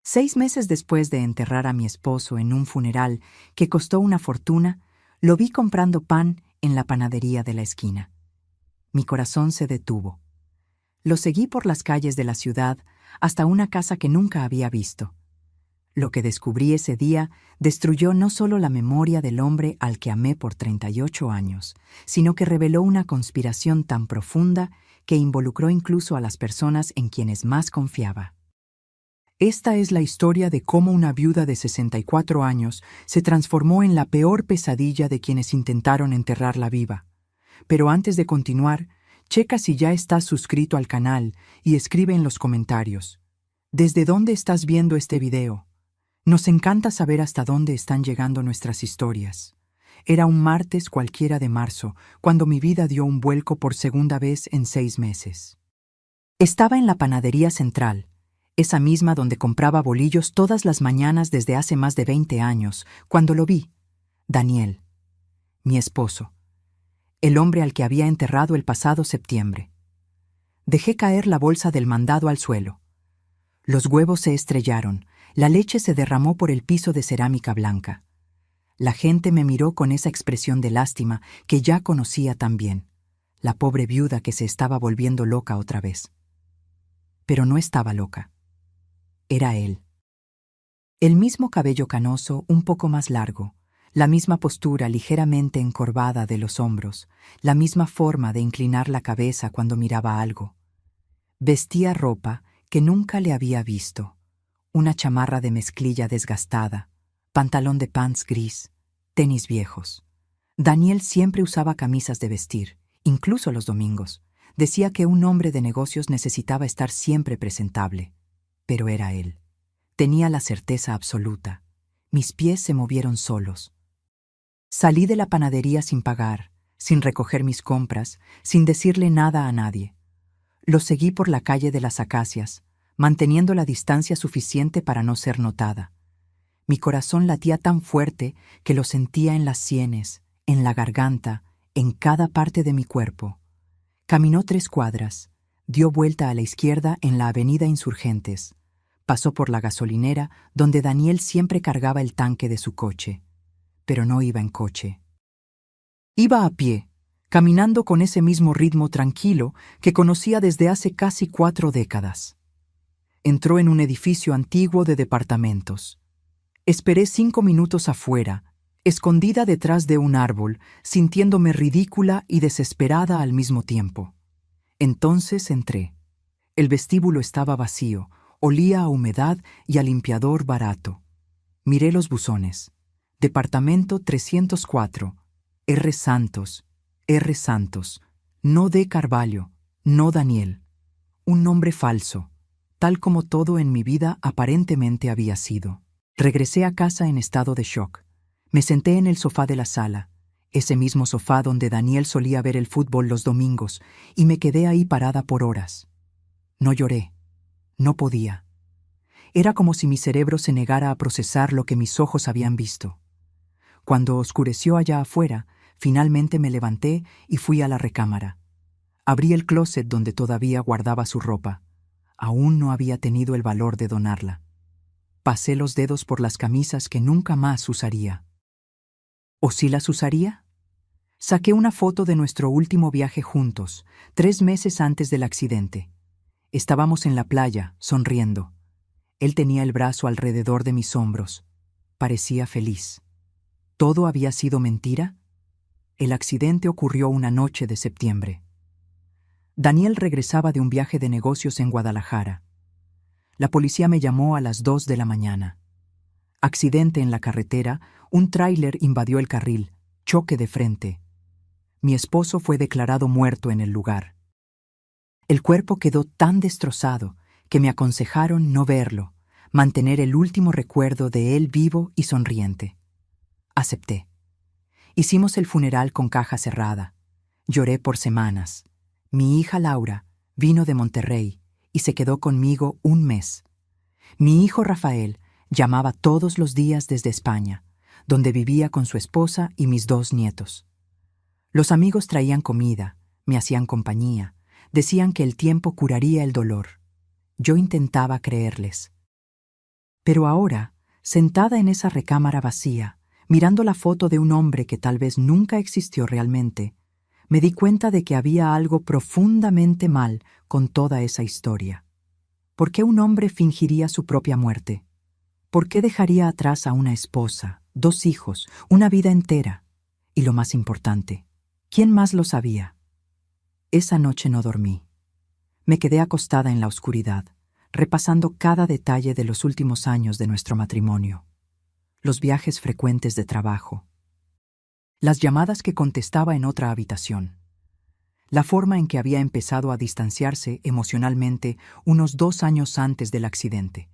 6 meses después de enterrar a mi esposo en un funeral que costó una fortuna, lo vi comprando pan en la panadería de la esquina. Mi corazón se detuvo. Lo seguí por las calles de la ciudad hasta una casa que nunca había visto. Lo que descubrí ese día destruyó no solo la memoria del hombre al que amé por 38 años, sino que reveló una conspiración tan profunda que involucró incluso a las personas en quienes más confiaba. Esta es la historia de cómo una viuda de 64 años se transformó en la peor pesadilla de quienes intentaron enterrarla viva. Pero antes de continuar, checa si ya estás suscrito al canal y escribe en los comentarios: ¿desde dónde estás viendo este video? Nos encanta saber hasta dónde están llegando nuestras historias. Era un martes cualquiera de marzo, cuando mi vida dio un vuelco por segunda vez en 6 meses. Estaba en la panadería central, esa misma donde compraba bolillos todas las mañanas desde hace más de 20 años, cuando lo vi. Daniel, mi esposo, el hombre al que había enterrado el pasado septiembre. Dejé caer la bolsa del mandado al suelo. Los huevos se estrellaron, la leche se derramó por el piso de cerámica blanca. La gente me miró con esa expresión de lástima que ya conocía tan bien, la pobre viuda que se estaba volviendo loca otra vez. Pero no estaba loca. Era él. El mismo cabello canoso, un poco más largo, la misma postura ligeramente encorvada de los hombros, la misma forma de inclinar la cabeza cuando miraba algo. Vestía ropa que nunca le había visto. Una chamarra de mezclilla desgastada, pantalón de pants gris, tenis viejos. Daniel siempre usaba camisas de vestir, incluso los domingos. Decía que un hombre de negocios necesitaba estar siempre presentable. Pero era él. Tenía la certeza absoluta. Mis pies se movieron solos. Salí de la panadería sin pagar, sin recoger mis compras, sin decirle nada a nadie. Lo seguí por la calle de las Acacias, manteniendo la distancia suficiente para no ser notada. Mi corazón latía tan fuerte que lo sentía en las sienes, en la garganta, en cada parte de mi cuerpo. Caminó 3 cuadras, dio vuelta a la izquierda en la avenida Insurgentes. Pasó por la gasolinera donde Daniel siempre cargaba el tanque de su coche. Pero no iba en coche. Iba a pie, caminando con ese mismo ritmo tranquilo que conocía desde hace casi 4 décadas. Entró en un edificio antiguo de departamentos. Esperé 5 minutos afuera, escondida detrás de un árbol, sintiéndome ridícula y desesperada al mismo tiempo. Entonces entré. El vestíbulo estaba vacío, olía a humedad y a limpiador barato. Miré los buzones. Departamento 304, R. Santos, no D. Carvalho, no Daniel. Un nombre falso, tal como todo en mi vida aparentemente había sido. Regresé a casa en estado de shock. Me senté en el sofá de la sala, ese mismo sofá donde Daniel solía ver el fútbol los domingos, y me quedé ahí parada por horas. No lloré. No podía. Era como si mi cerebro se negara a procesar lo que mis ojos habían visto. Cuando oscureció allá afuera, finalmente me levanté y fui a la recámara. Abrí el closet donde todavía guardaba su ropa. Aún no había tenido el valor de donarla. Pasé los dedos por las camisas que nunca más usaría. ¿O sí las usaría? Saqué una foto de nuestro último viaje juntos, 3 meses antes del accidente. Estábamos en la playa, sonriendo. Él tenía el brazo alrededor de mis hombros. Parecía feliz. ¿Todo había sido mentira? El accidente ocurrió una noche de septiembre. Daniel regresaba de un viaje de negocios en Guadalajara. La policía me llamó a las 2 de la mañana. Accidente en la carretera, un tráiler invadió el carril, choque de frente. Mi esposo fue declarado muerto en el lugar. El cuerpo quedó tan destrozado que me aconsejaron no verlo, mantener el último recuerdo de él vivo y sonriente. Acepté. Hicimos el funeral con caja cerrada. Lloré por semanas. Mi hija Laura vino de Monterrey y se quedó conmigo 1 mes. Mi hijo Rafael llamaba todos los días desde España, donde vivía con su esposa y mis 2 nietos. Los amigos traían comida, me hacían compañía, decían que el tiempo curaría el dolor. Yo intentaba creerles. Pero ahora, sentada en esa recámara vacía, mirando la foto de un hombre que tal vez nunca existió realmente, me di cuenta de que había algo profundamente mal con toda esa historia. ¿Por qué un hombre fingiría su propia muerte? ¿Por qué dejaría atrás a una esposa, 2 hijos, una vida entera? Y lo más importante, ¿quién más lo sabía? Esa noche no dormí. Me quedé acostada en la oscuridad, repasando cada detalle de los últimos años de nuestro matrimonio. Los viajes frecuentes de trabajo. Las llamadas que contestaba en otra habitación. La forma en que había empezado a distanciarse emocionalmente unos 2 años antes del accidente.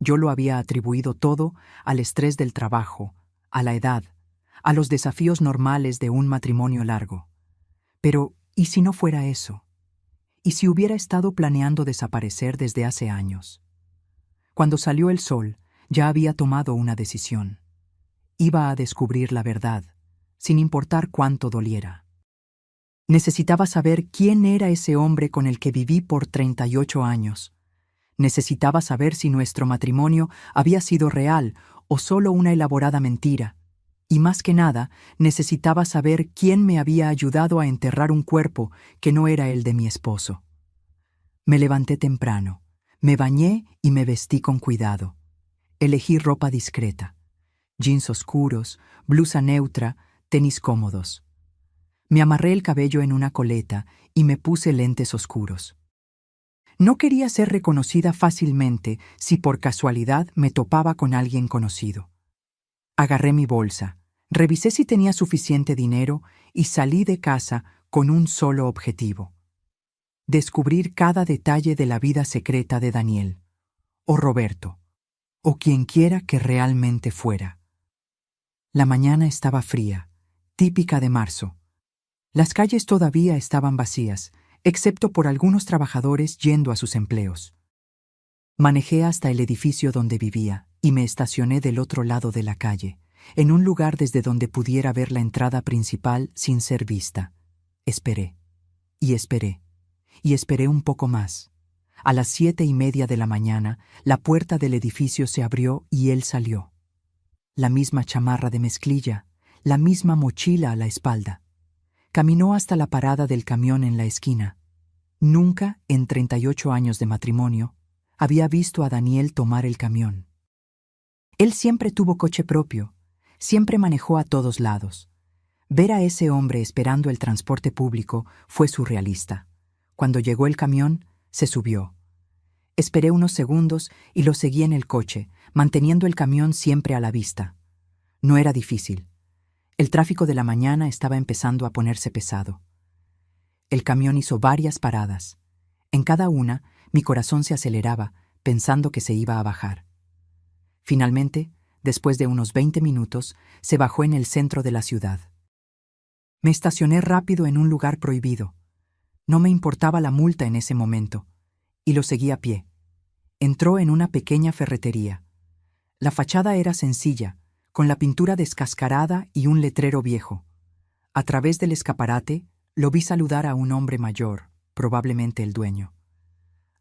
Yo lo había atribuido todo al estrés del trabajo, a la edad, a los desafíos normales de un matrimonio largo. Pero, ¿y si no fuera eso? ¿Y si hubiera estado planeando desaparecer desde hace años? Cuando salió el sol, ya había tomado una decisión. Iba a descubrir la verdad, sin importar cuánto doliera. Necesitaba saber quién era ese hombre con el que viví por 38 años. Necesitaba saber si nuestro matrimonio había sido real o solo una elaborada mentira. Y más que nada, necesitaba saber quién me había ayudado a enterrar un cuerpo que no era el de mi esposo. Me levanté temprano, me bañé y me vestí con cuidado. Elegí ropa discreta, jeans oscuros, blusa neutra, tenis cómodos. Me amarré el cabello en una coleta y me puse lentes oscuros. No quería ser reconocida fácilmente si por casualidad me topaba con alguien conocido. Agarré mi bolsa, revisé si tenía suficiente dinero y salí de casa con un solo objetivo: descubrir cada detalle de la vida secreta de Daniel, o Roberto, o quien quiera que realmente fuera. La mañana estaba fría, típica de marzo. Las calles todavía estaban vacías, excepto por algunos trabajadores yendo a sus empleos. Manejé hasta el edificio donde vivía y me estacioné del otro lado de la calle, en un lugar desde donde pudiera ver la entrada principal sin ser vista. Esperé, y esperé, y esperé un poco más. A las 7:30 de la mañana, la puerta del edificio se abrió y él salió. La misma chamarra de mezclilla, la misma mochila a la espalda. Caminó hasta la parada del camión en la esquina. Nunca, en 38 años de matrimonio, había visto a Daniel tomar el camión. Él siempre tuvo coche propio, siempre manejó a todos lados. Ver a ese hombre esperando el transporte público fue surrealista. Cuando llegó el camión, se subió. Esperé unos segundos y lo seguí en el coche, manteniendo el camión siempre a la vista. No era difícil. El tráfico de la mañana estaba empezando a ponerse pesado. El camión hizo varias paradas. En cada una, mi corazón se aceleraba, pensando que se iba a bajar. Finalmente, después de unos 20 minutos, se bajó en el centro de la ciudad. Me estacioné rápido en un lugar prohibido. No me importaba la multa en ese momento, y lo seguí a pie. Entró en una pequeña ferretería. La fachada era sencilla, con la pintura descascarada y un letrero viejo. A través del escaparate, lo vi saludar a un hombre mayor, probablemente el dueño.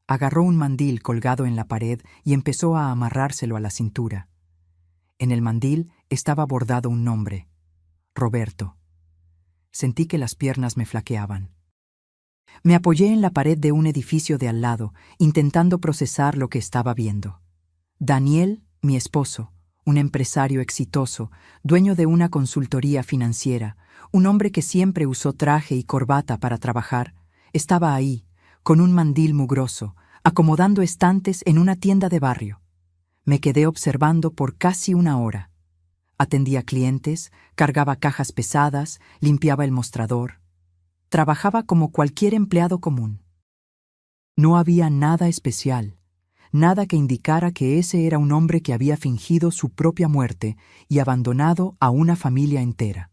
Agarró un mandil colgado en la pared y empezó a amarrárselo a la cintura. En el mandil estaba bordado un nombre: Roberto. Sentí que las piernas me flaqueaban. Me apoyé en la pared de un edificio de al lado, intentando procesar lo que estaba viendo. Daniel, mi esposo, un empresario exitoso, dueño de una consultoría financiera, un hombre que siempre usó traje y corbata para trabajar, estaba ahí, con un mandil mugroso, acomodando estantes en una tienda de barrio. Me quedé observando por casi 1 hora. Atendía clientes, cargaba cajas pesadas, limpiaba el mostrador. Trabajaba como cualquier empleado común. No había nada especial, nada que indicara que ese era un hombre que había fingido su propia muerte y abandonado a una familia entera.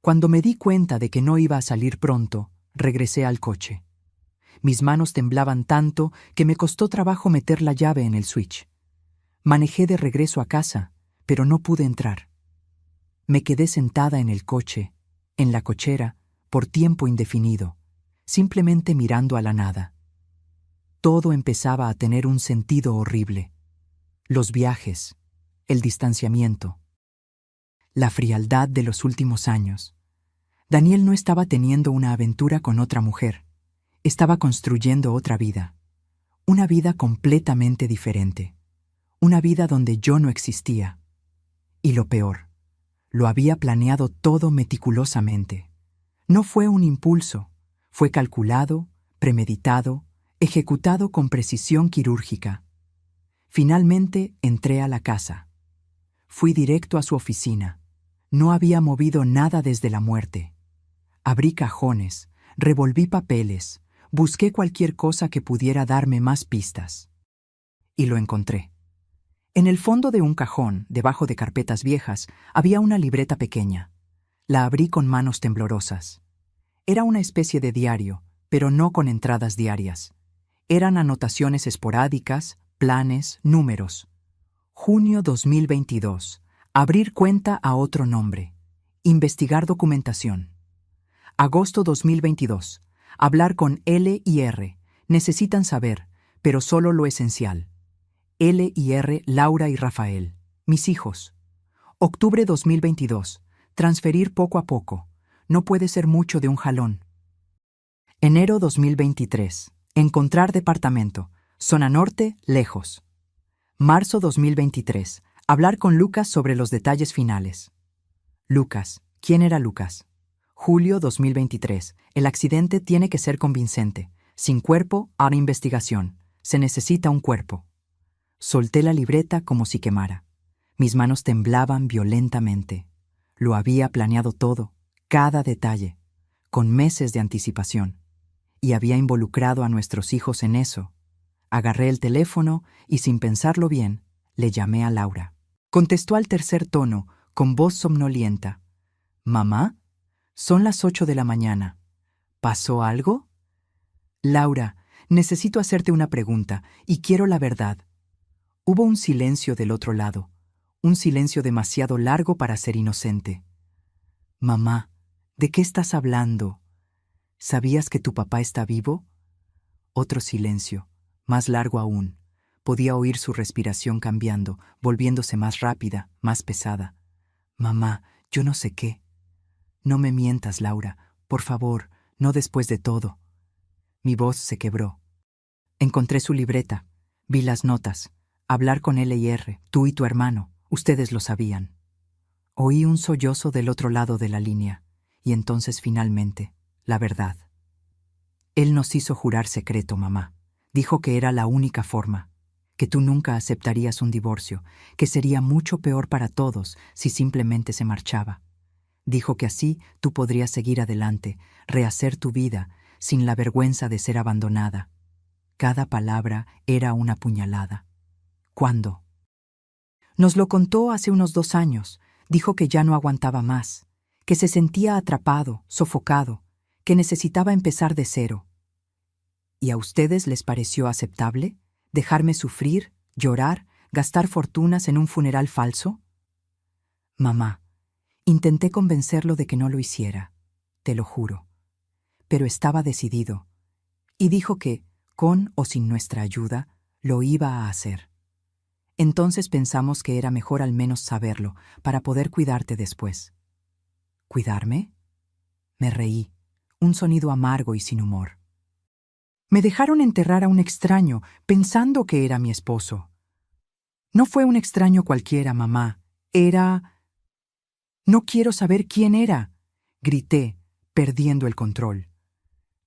Cuando me di cuenta de que no iba a salir pronto, regresé al coche. Mis manos temblaban tanto que me costó trabajo meter la llave en el switch. Manejé de regreso a casa, pero no pude entrar. Me quedé sentada en el coche, en la cochera, por tiempo indefinido, simplemente mirando a la nada. Todo empezaba a tener un sentido horrible. Los viajes, el distanciamiento, la frialdad de los últimos años. Daniel no estaba teniendo una aventura con otra mujer. Estaba construyendo otra vida. Una vida completamente diferente. Una vida donde yo no existía. Y lo peor, lo había planeado todo meticulosamente. No fue un impulso, fue calculado, premeditado, ejecutado con precisión quirúrgica. Finalmente entré a la casa. Fui directo a su oficina. No había movido nada desde la muerte. Abrí cajones, revolví papeles, busqué cualquier cosa que pudiera darme más pistas. Y lo encontré. En el fondo de un cajón, debajo de carpetas viejas, había una libreta pequeña. La abrí con manos temblorosas. Era una especie de diario, pero no con entradas diarias. Eran anotaciones esporádicas, planes, números. Junio 2022. Abrir cuenta a otro nombre. Investigar documentación. Agosto 2022. Hablar con L y R. Necesitan saber, pero solo lo esencial. L y R, Laura y Rafael. Mis hijos. Octubre 2022. Transferir poco a poco. No puede ser mucho de un jalón. Enero 2023. Encontrar departamento. Zona norte, lejos. Marzo 2023. Hablar con Lucas sobre los detalles finales. Lucas. ¿Quién era Lucas? Julio 2023. El accidente tiene que ser convincente. Sin cuerpo, habrá investigación. Se necesita un cuerpo. Solté la libreta como si quemara. Mis manos temblaban violentamente. Lo había planeado todo, cada detalle, con meses de anticipación. Y había involucrado a nuestros hijos en eso. Agarré el teléfono y, sin pensarlo bien, le llamé a Laura. Contestó al tercer tono, con voz somnolienta. «¿Mamá? Son las 8 de la mañana. ¿Pasó algo?» «Laura, necesito hacerte una pregunta, y quiero la verdad». Hubo un silencio del otro lado, un silencio demasiado largo para ser inocente. «Mamá, ¿de qué estás hablando? ¿Sabías que tu papá está vivo?» Otro silencio, más largo aún. Podía oír su respiración cambiando, volviéndose más rápida, más pesada. «Mamá, yo no sé qué». «No me mientas, Laura. Por favor, no después de todo». Mi voz se quebró. Encontré su libreta. Vi las notas. Hablar con L y R, tú y tu hermano. Ustedes lo sabían. Oí un sollozo del otro lado de la línea. Y entonces, finalmente, la verdad. Él nos hizo jurar secreto, mamá. Dijo que era la única forma. Que tú nunca aceptarías un divorcio. Que sería mucho peor para todos si simplemente se marchaba. Dijo que así tú podrías seguir adelante, rehacer tu vida, sin la vergüenza de ser abandonada. Cada palabra era una puñalada. ¿Cuándo? Nos lo contó hace unos 2 años. Dijo que ya no aguantaba más, que se sentía atrapado, sofocado, que necesitaba empezar de cero. ¿Y a ustedes les pareció aceptable dejarme sufrir, llorar, gastar fortunas en un funeral falso? Mamá, intenté convencerlo de que no lo hiciera, te lo juro. Pero estaba decidido, y dijo que, con o sin nuestra ayuda, lo iba a hacer. Entonces pensamos que era mejor al menos saberlo, para poder cuidarte después. ¿Cuidarme? Me reí, un sonido amargo y sin humor. Me dejaron enterrar a un extraño, pensando que era mi esposo. No fue un extraño cualquiera, mamá. Era... No quiero saber quién era, grité, perdiendo el control.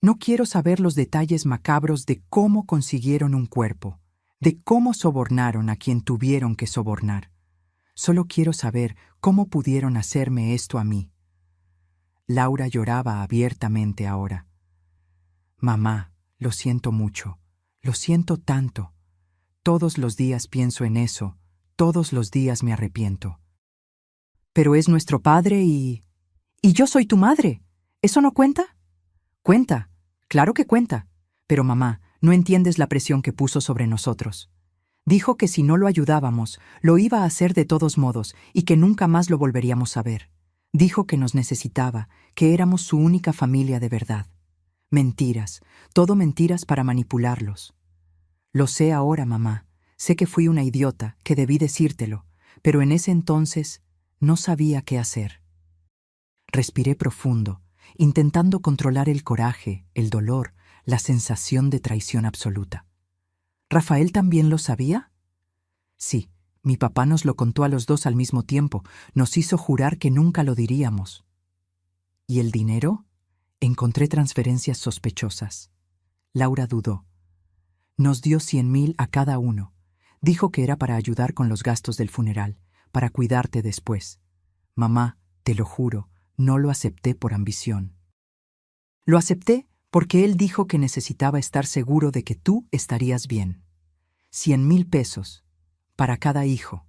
No quiero saber los detalles macabros de cómo consiguieron un cuerpo, de cómo sobornaron a quien tuvieron que sobornar. Solo quiero saber cómo pudieron hacerme esto a mí. Laura lloraba abiertamente ahora. Mamá, lo siento mucho, lo siento tanto. Todos los días pienso en eso, todos los días me arrepiento. Pero es nuestro padre y yo soy tu madre. ¿Eso no cuenta? Cuenta, claro que cuenta. Pero mamá, no entiendes la presión que puso sobre nosotros. Dijo que si no lo ayudábamos, lo iba a hacer de todos modos y que nunca más lo volveríamos a ver. Dijo que nos necesitaba, que éramos su única familia de verdad. Mentiras, todo mentiras para manipularlos. Lo sé ahora, mamá. Sé que fui una idiota, que debí decírtelo, pero en ese entonces no sabía qué hacer. Respiré profundo, intentando controlar el coraje, el dolor, la sensación de traición absoluta. ¿Rafael también lo sabía? Sí, mi papá nos lo contó a los dos al mismo tiempo, nos hizo jurar que nunca lo diríamos. ¿Y el dinero? Encontré transferencias sospechosas. Laura dudó. Nos dio 100,000 a cada uno. Dijo que era para ayudar con los gastos del funeral, para cuidarte después. Mamá, te lo juro, no lo acepté por ambición. Lo acepté porque él dijo que necesitaba estar seguro de que tú estarías bien. 100,000 pesos, para cada hijo.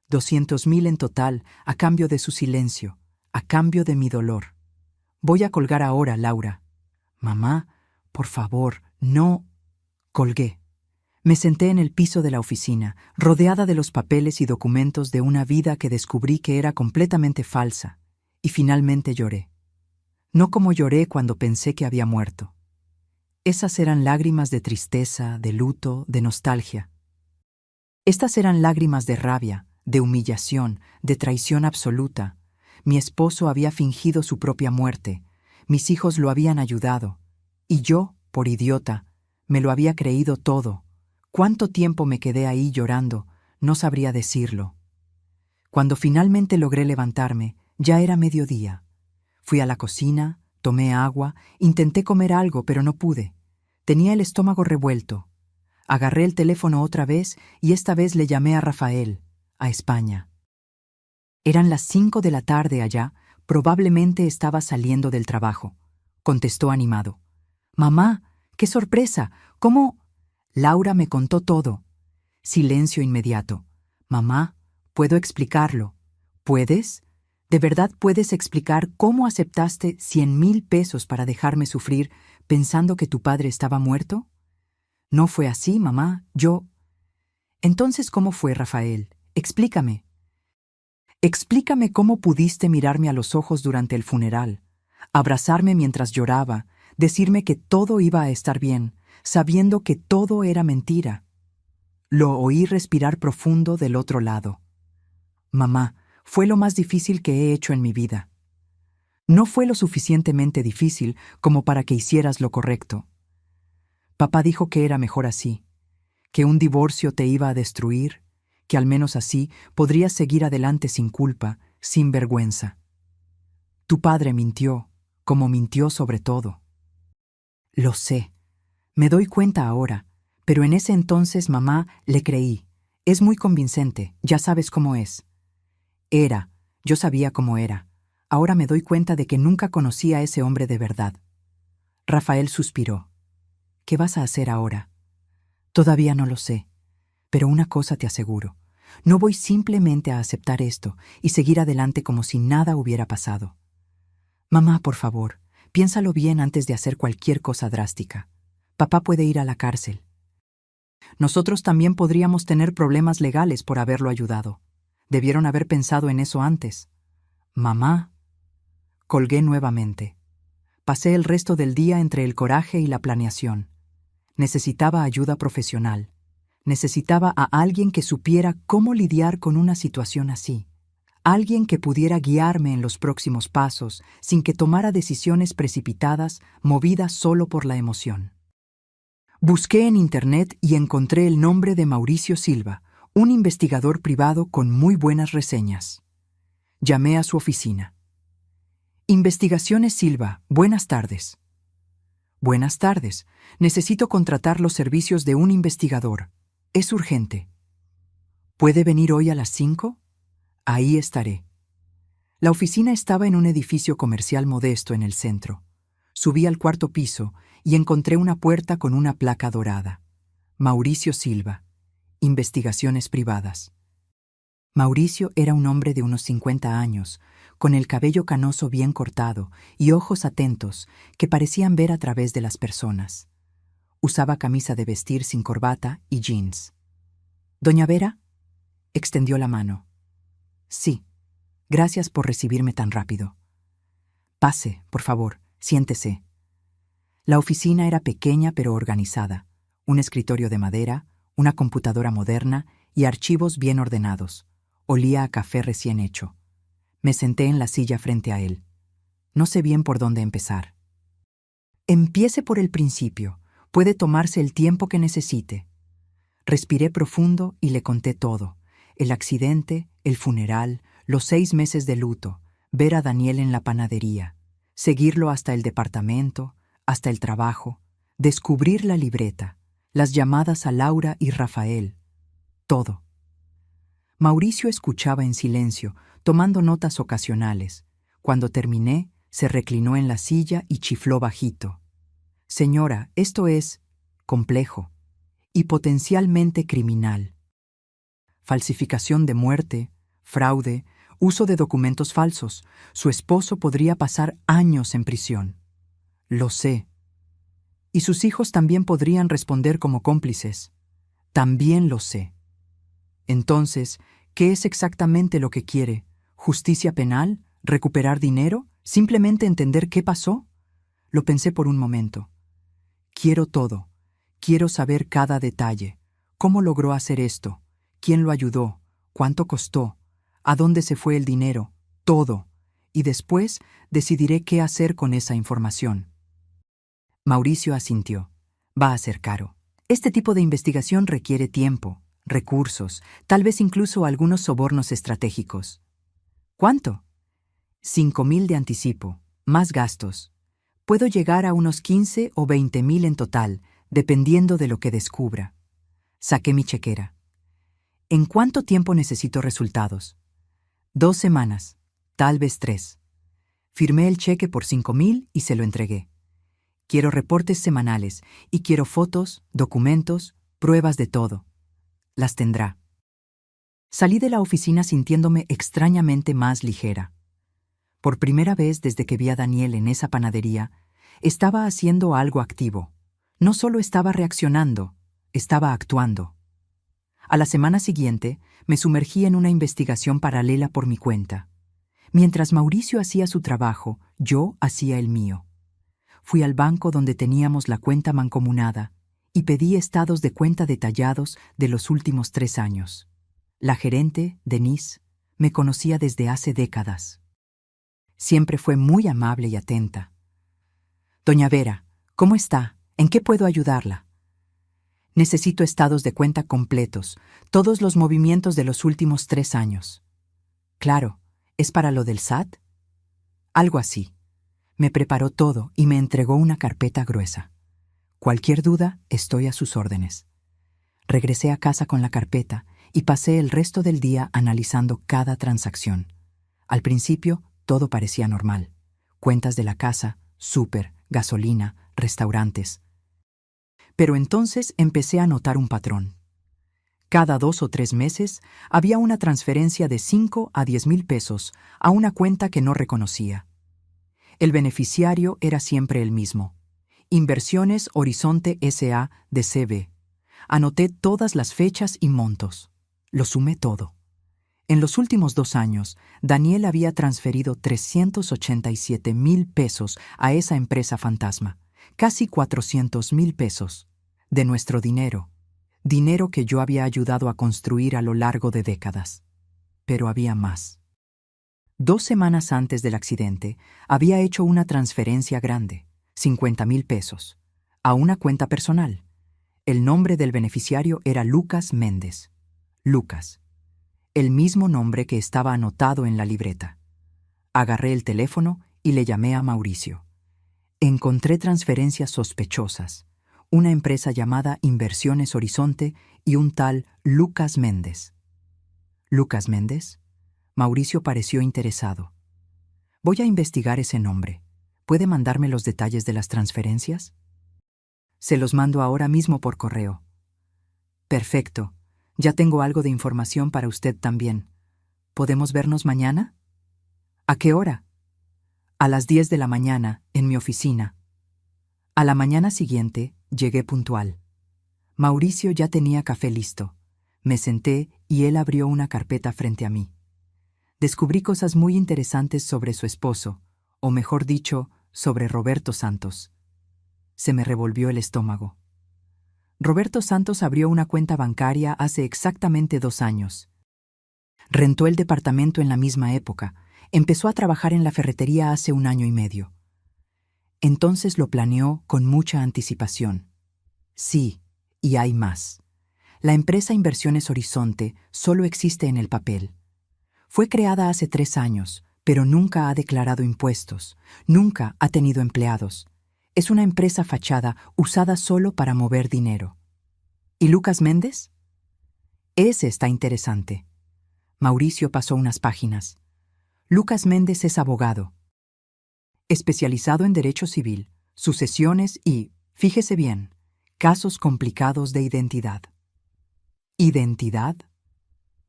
200,000 en total, a cambio de su silencio, a cambio de mi dolor. Voy a colgar ahora, Laura. Mamá, por favor, no. Colgué. Me senté en el piso de la oficina, rodeada de los papeles y documentos de una vida que descubrí que era completamente falsa, y finalmente lloré. No como lloré cuando pensé que había muerto. Esas eran lágrimas de tristeza, de luto, de nostalgia. Estas eran lágrimas de rabia, de humillación, de traición absoluta. Mi esposo había fingido su propia muerte, mis hijos lo habían ayudado, y yo, por idiota, me lo había creído todo. ¿Cuánto tiempo me quedé ahí llorando? No sabría decirlo. Cuando finalmente logré levantarme, ya era mediodía. Fui a la cocina, tomé agua, intenté comer algo, pero no pude. Tenía el estómago revuelto. Agarré el teléfono otra vez y esta vez le llamé a Rafael, a España. Eran las 5 de la tarde allá, probablemente estaba saliendo del trabajo. Contestó animado. «Mamá, qué sorpresa, ¿cómo...?» Laura me contó todo. Silencio inmediato. «Mamá, puedo explicarlo». «¿Puedes? ¿De verdad puedes explicar cómo aceptaste 100,000 pesos para dejarme sufrir pensando que tu padre estaba muerto?» «No fue así, mamá, yo...» «Entonces, ¿cómo fue, Rafael? Explícame». «Explícame cómo pudiste mirarme a los ojos durante el funeral, abrazarme mientras lloraba, decirme que todo iba a estar bien, sabiendo que todo era mentira». Lo oí respirar profundo del otro lado. «Mamá, fue lo más difícil que he hecho en mi vida. No fue lo suficientemente difícil como para que hicieras lo correcto. Papá dijo que era mejor así, que un divorcio te iba a destruir, que al menos así podrías seguir adelante sin culpa, sin vergüenza. Tu padre mintió, como mintió sobre todo». «Lo sé. Me doy cuenta ahora, pero en ese entonces, mamá, le creí. Es muy convincente, ya sabes cómo es». Yo sabía cómo era. Ahora me doy cuenta de que nunca conocí a ese hombre de verdad. Rafael suspiró. «¿Qué vas a hacer ahora?» «Todavía no lo sé, pero una cosa te aseguro. No voy simplemente a aceptar esto y seguir adelante como si nada hubiera pasado. Mamá, por favor, piénsalo bien antes de hacer cualquier cosa drástica. Papá puede ir a la cárcel. Nosotros también podríamos tener problemas legales por haberlo ayudado. Debieron haber pensado en eso antes. Mamá». Colgué nuevamente. Pasé el resto del día entre el coraje y la planeación. Necesitaba ayuda profesional. Necesitaba a alguien que supiera cómo lidiar con una situación así. Alguien que pudiera guiarme en los próximos pasos sin que tomara decisiones precipitadas, movidas solo por la emoción. Busqué en Internet y encontré el nombre de Mauricio Silva, un investigador privado con muy buenas reseñas. Llamé a su oficina. «Investigaciones Silva, buenas tardes». «Buenas tardes. Necesito contratar los servicios de un investigador. Es urgente». «¿Puede venir hoy a las 5? Ahí estaré». La oficina estaba en un edificio comercial modesto en el centro. Subí al cuarto piso y encontré una puerta con una placa dorada. Mauricio Silva, Investigaciones Privadas. Mauricio era un hombre de unos 50 años, con el cabello canoso bien cortado y ojos atentos que parecían ver a través de las personas. Usaba camisa de vestir sin corbata y jeans. «¿Doña Vera?» Extendió la mano. «Sí, gracias por recibirme tan rápido». «Pase, por favor, siéntese». La oficina era pequeña pero organizada. Un escritorio de madera, una computadora moderna y archivos bien ordenados. Olía a café recién hecho. Me senté en la silla frente a él. No sé bien por dónde empezar. Empiece por el principio. Puede tomarse el tiempo que necesite. Respiré profundo y le conté todo. El accidente, el funeral, los 6 meses de luto, ver a Daniel en la panadería, seguirlo hasta el departamento, hasta el trabajo, descubrir la libreta, las llamadas a Laura y Rafael. Todo. Mauricio escuchaba en silencio, tomando notas ocasionales. Cuando terminé, se reclinó en la silla y chifló bajito. Señora, esto es complejo y potencialmente criminal. Falsificación de muerte, fraude, uso de documentos falsos. Su esposo podría pasar años en prisión. Lo sé. Y sus hijos también podrían responder como cómplices. También lo sé. Entonces, ¿qué es exactamente lo que quiere? ¿Justicia penal? ¿Recuperar dinero? ¿Simplemente entender qué pasó? Lo pensé por un momento. Quiero todo. Quiero saber cada detalle. ¿Cómo logró hacer esto? ¿Quién lo ayudó? ¿Cuánto costó? ¿A dónde se fue el dinero? Todo. Y después decidiré qué hacer con esa información. Mauricio asintió. Va a ser caro. Este tipo de investigación requiere tiempo, recursos, tal vez incluso algunos sobornos estratégicos. ¿Cuánto? 5,000 de anticipo, más gastos. Puedo llegar a unos 15 o 20,000 en total, dependiendo de lo que descubra. Saqué mi chequera. ¿En cuánto tiempo necesito resultados? 2 semanas, tal vez 3. Firmé el cheque por 5,000 y se lo entregué. Quiero reportes semanales y quiero fotos, documentos, pruebas de todo. Las tendrá. Salí de la oficina sintiéndome extrañamente más ligera. Por primera vez desde que vi a Daniel en esa panadería, estaba haciendo algo activo. No solo estaba reaccionando, estaba actuando. A la semana siguiente, me sumergí en una investigación paralela por mi cuenta. Mientras Mauricio hacía su trabajo, yo hacía el mío. Fui al banco donde teníamos la cuenta mancomunada y pedí estados de cuenta detallados de los últimos 3 años. La gerente, Denise, me conocía desde hace décadas. Siempre fue muy amable y atenta. Doña Vera, ¿cómo está? ¿En qué puedo ayudarla? Necesito estados de cuenta completos, todos los movimientos de los últimos 3 años. Claro, ¿es para lo del SAT? Algo así. Me preparó todo y me entregó una carpeta gruesa. Cualquier duda, estoy a sus órdenes. Regresé a casa con la carpeta y pasé el resto del día analizando cada transacción. Al principio, todo parecía normal. Cuentas de la casa, súper, gasolina, restaurantes. Pero entonces empecé a notar un patrón. Cada 2 o 3 meses había una transferencia de 5 a 10,000 pesos a una cuenta que no reconocía. El beneficiario era siempre el mismo. Inversiones Horizonte S.A. de CB. Anoté todas las fechas y montos. Lo sumé todo. En los últimos 2 años, Daniel había transferido 387,000 pesos a esa empresa fantasma, casi 400,000 pesos, de nuestro dinero, dinero que yo había ayudado a construir a lo largo de décadas. Pero había más. 2 semanas antes del accidente, había hecho una transferencia grande, 50,000 pesos, a una cuenta personal. El nombre del beneficiario era Lucas Méndez. Lucas. El mismo nombre que estaba anotado en la libreta. Agarré el teléfono y le llamé a Mauricio. Encontré transferencias sospechosas, una empresa llamada Inversiones Horizonte y un tal Lucas Méndez. ¿Lucas Méndez? Mauricio pareció interesado. Voy a investigar ese nombre. ¿Puede mandarme los detalles de las transferencias? Se los mando ahora mismo por correo. Perfecto. Ya tengo algo de información para usted también. ¿Podemos vernos mañana? ¿A qué hora? A las 10 de la mañana, en mi oficina. A la mañana siguiente, llegué puntual. Mauricio ya tenía café listo. Me senté y él abrió una carpeta frente a mí. Descubrí cosas muy interesantes sobre su esposo, o mejor dicho, sobre Roberto Santos. Se me revolvió el estómago. Roberto Santos abrió una cuenta bancaria hace exactamente 2 años. Rentó el departamento en la misma época. Empezó a trabajar en la ferretería hace 1 año y medio. Entonces lo planeó con mucha anticipación. Sí, y hay más. La empresa Inversiones Horizonte solo existe en el papel. Fue creada hace 3 años, pero nunca ha declarado impuestos, nunca ha tenido empleados. Es una empresa fachada usada solo para mover dinero. ¿Y Lucas Méndez? Ese está interesante. Mauricio pasó unas páginas. Lucas Méndez es abogado, especializado en derecho civil, sucesiones y, fíjese bien, casos complicados de identidad. ¿Identidad?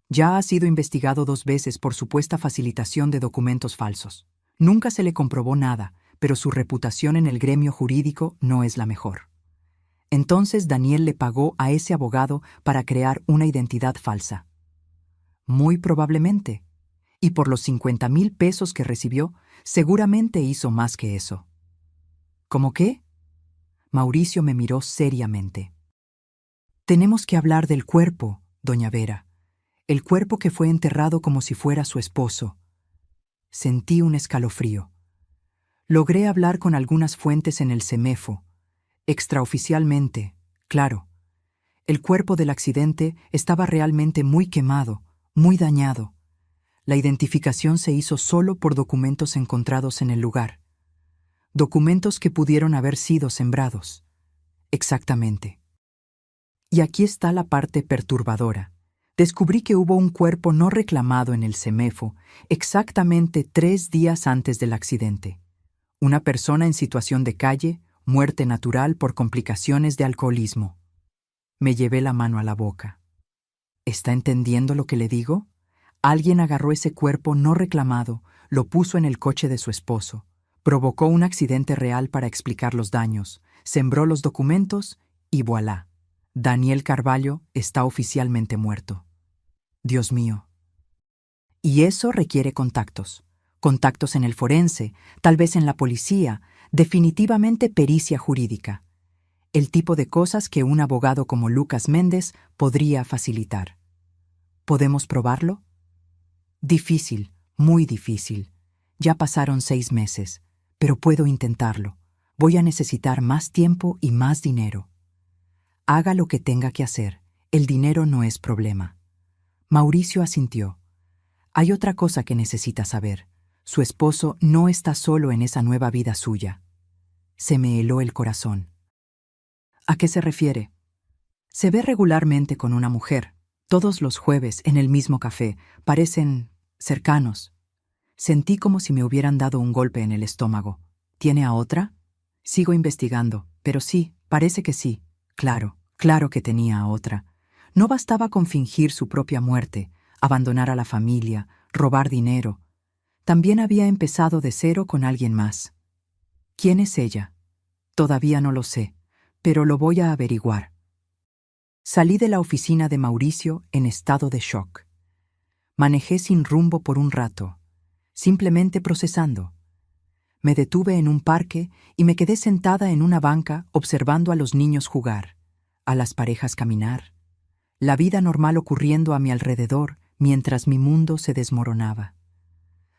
Ya ha sido investigado 2 veces por supuesta facilitación de documentos falsos. Nunca se le comprobó nada, pero su reputación en el gremio jurídico no es la mejor. Entonces Daniel le pagó a ese abogado para crear una identidad falsa. Muy probablemente. Y por los 50,000 pesos que recibió, seguramente hizo más que eso. ¿Cómo qué? Mauricio me miró seriamente. Tenemos que hablar del cuerpo, doña Vera. El cuerpo que fue enterrado como si fuera su esposo. Sentí un escalofrío. Logré hablar con algunas fuentes en el CEMEFO. Extraoficialmente, claro. El cuerpo del accidente estaba realmente muy quemado, muy dañado. La identificación se hizo solo por documentos encontrados en el lugar. Documentos que pudieron haber sido sembrados. Exactamente. Y aquí está la parte perturbadora. Descubrí que hubo un cuerpo no reclamado en el CEMEFO exactamente 3 días antes del accidente. Una persona en situación de calle, muerte natural por complicaciones de alcoholismo. Me llevé la mano a la boca. ¿Está entendiendo lo que le digo? Alguien agarró ese cuerpo no reclamado, lo puso en el coche de su esposo, provocó un accidente real para explicar los daños, sembró los documentos y voilà. Daniel Carvalho está oficialmente muerto. Dios mío. Y eso requiere contactos. Contactos en el forense, tal vez en la policía, definitivamente pericia jurídica. El tipo de cosas que un abogado como Lucas Méndez podría facilitar. ¿Podemos probarlo? Difícil, muy difícil. Ya pasaron 6 meses, pero puedo intentarlo. Voy a necesitar más tiempo y más dinero. Haga lo que tenga que hacer. El dinero no es problema. Mauricio asintió. Hay otra cosa que necesita saber. Su esposo no está solo en esa nueva vida suya. Se me heló el corazón. ¿A qué se refiere? Se ve regularmente con una mujer. Todos los jueves en el mismo café. Parecen cercanos. Sentí como si me hubieran dado un golpe en el estómago. ¿Tiene a otra? Sigo investigando, pero sí, parece que sí. Claro que tenía a otra. No bastaba con fingir su propia muerte, abandonar a la familia, robar dinero. También había empezado de cero con alguien más. ¿Quién es ella? Todavía no lo sé, pero lo voy a averiguar. Salí de la oficina de Mauricio en estado de shock. Manejé sin rumbo por un rato, simplemente procesando. Me detuve en un parque y me quedé sentada en una banca observando a los niños jugar, a las parejas caminar, la vida normal ocurriendo a mi alrededor mientras mi mundo se desmoronaba.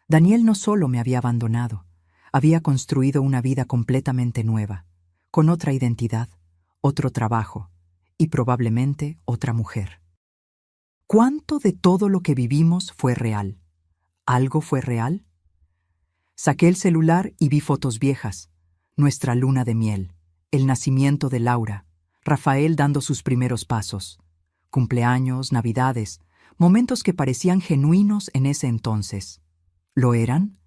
Daniel no solo me había abandonado, había construido una vida completamente nueva, con otra identidad, otro trabajo y probablemente otra mujer. ¿Cuánto de todo lo que vivimos fue real? ¿Algo fue real? Saqué el celular y vi fotos viejas, nuestra luna de miel, el nacimiento de Laura, Rafael dando sus primeros pasos, cumpleaños, navidades, momentos que parecían genuinos en ese entonces. ¿Lo eran?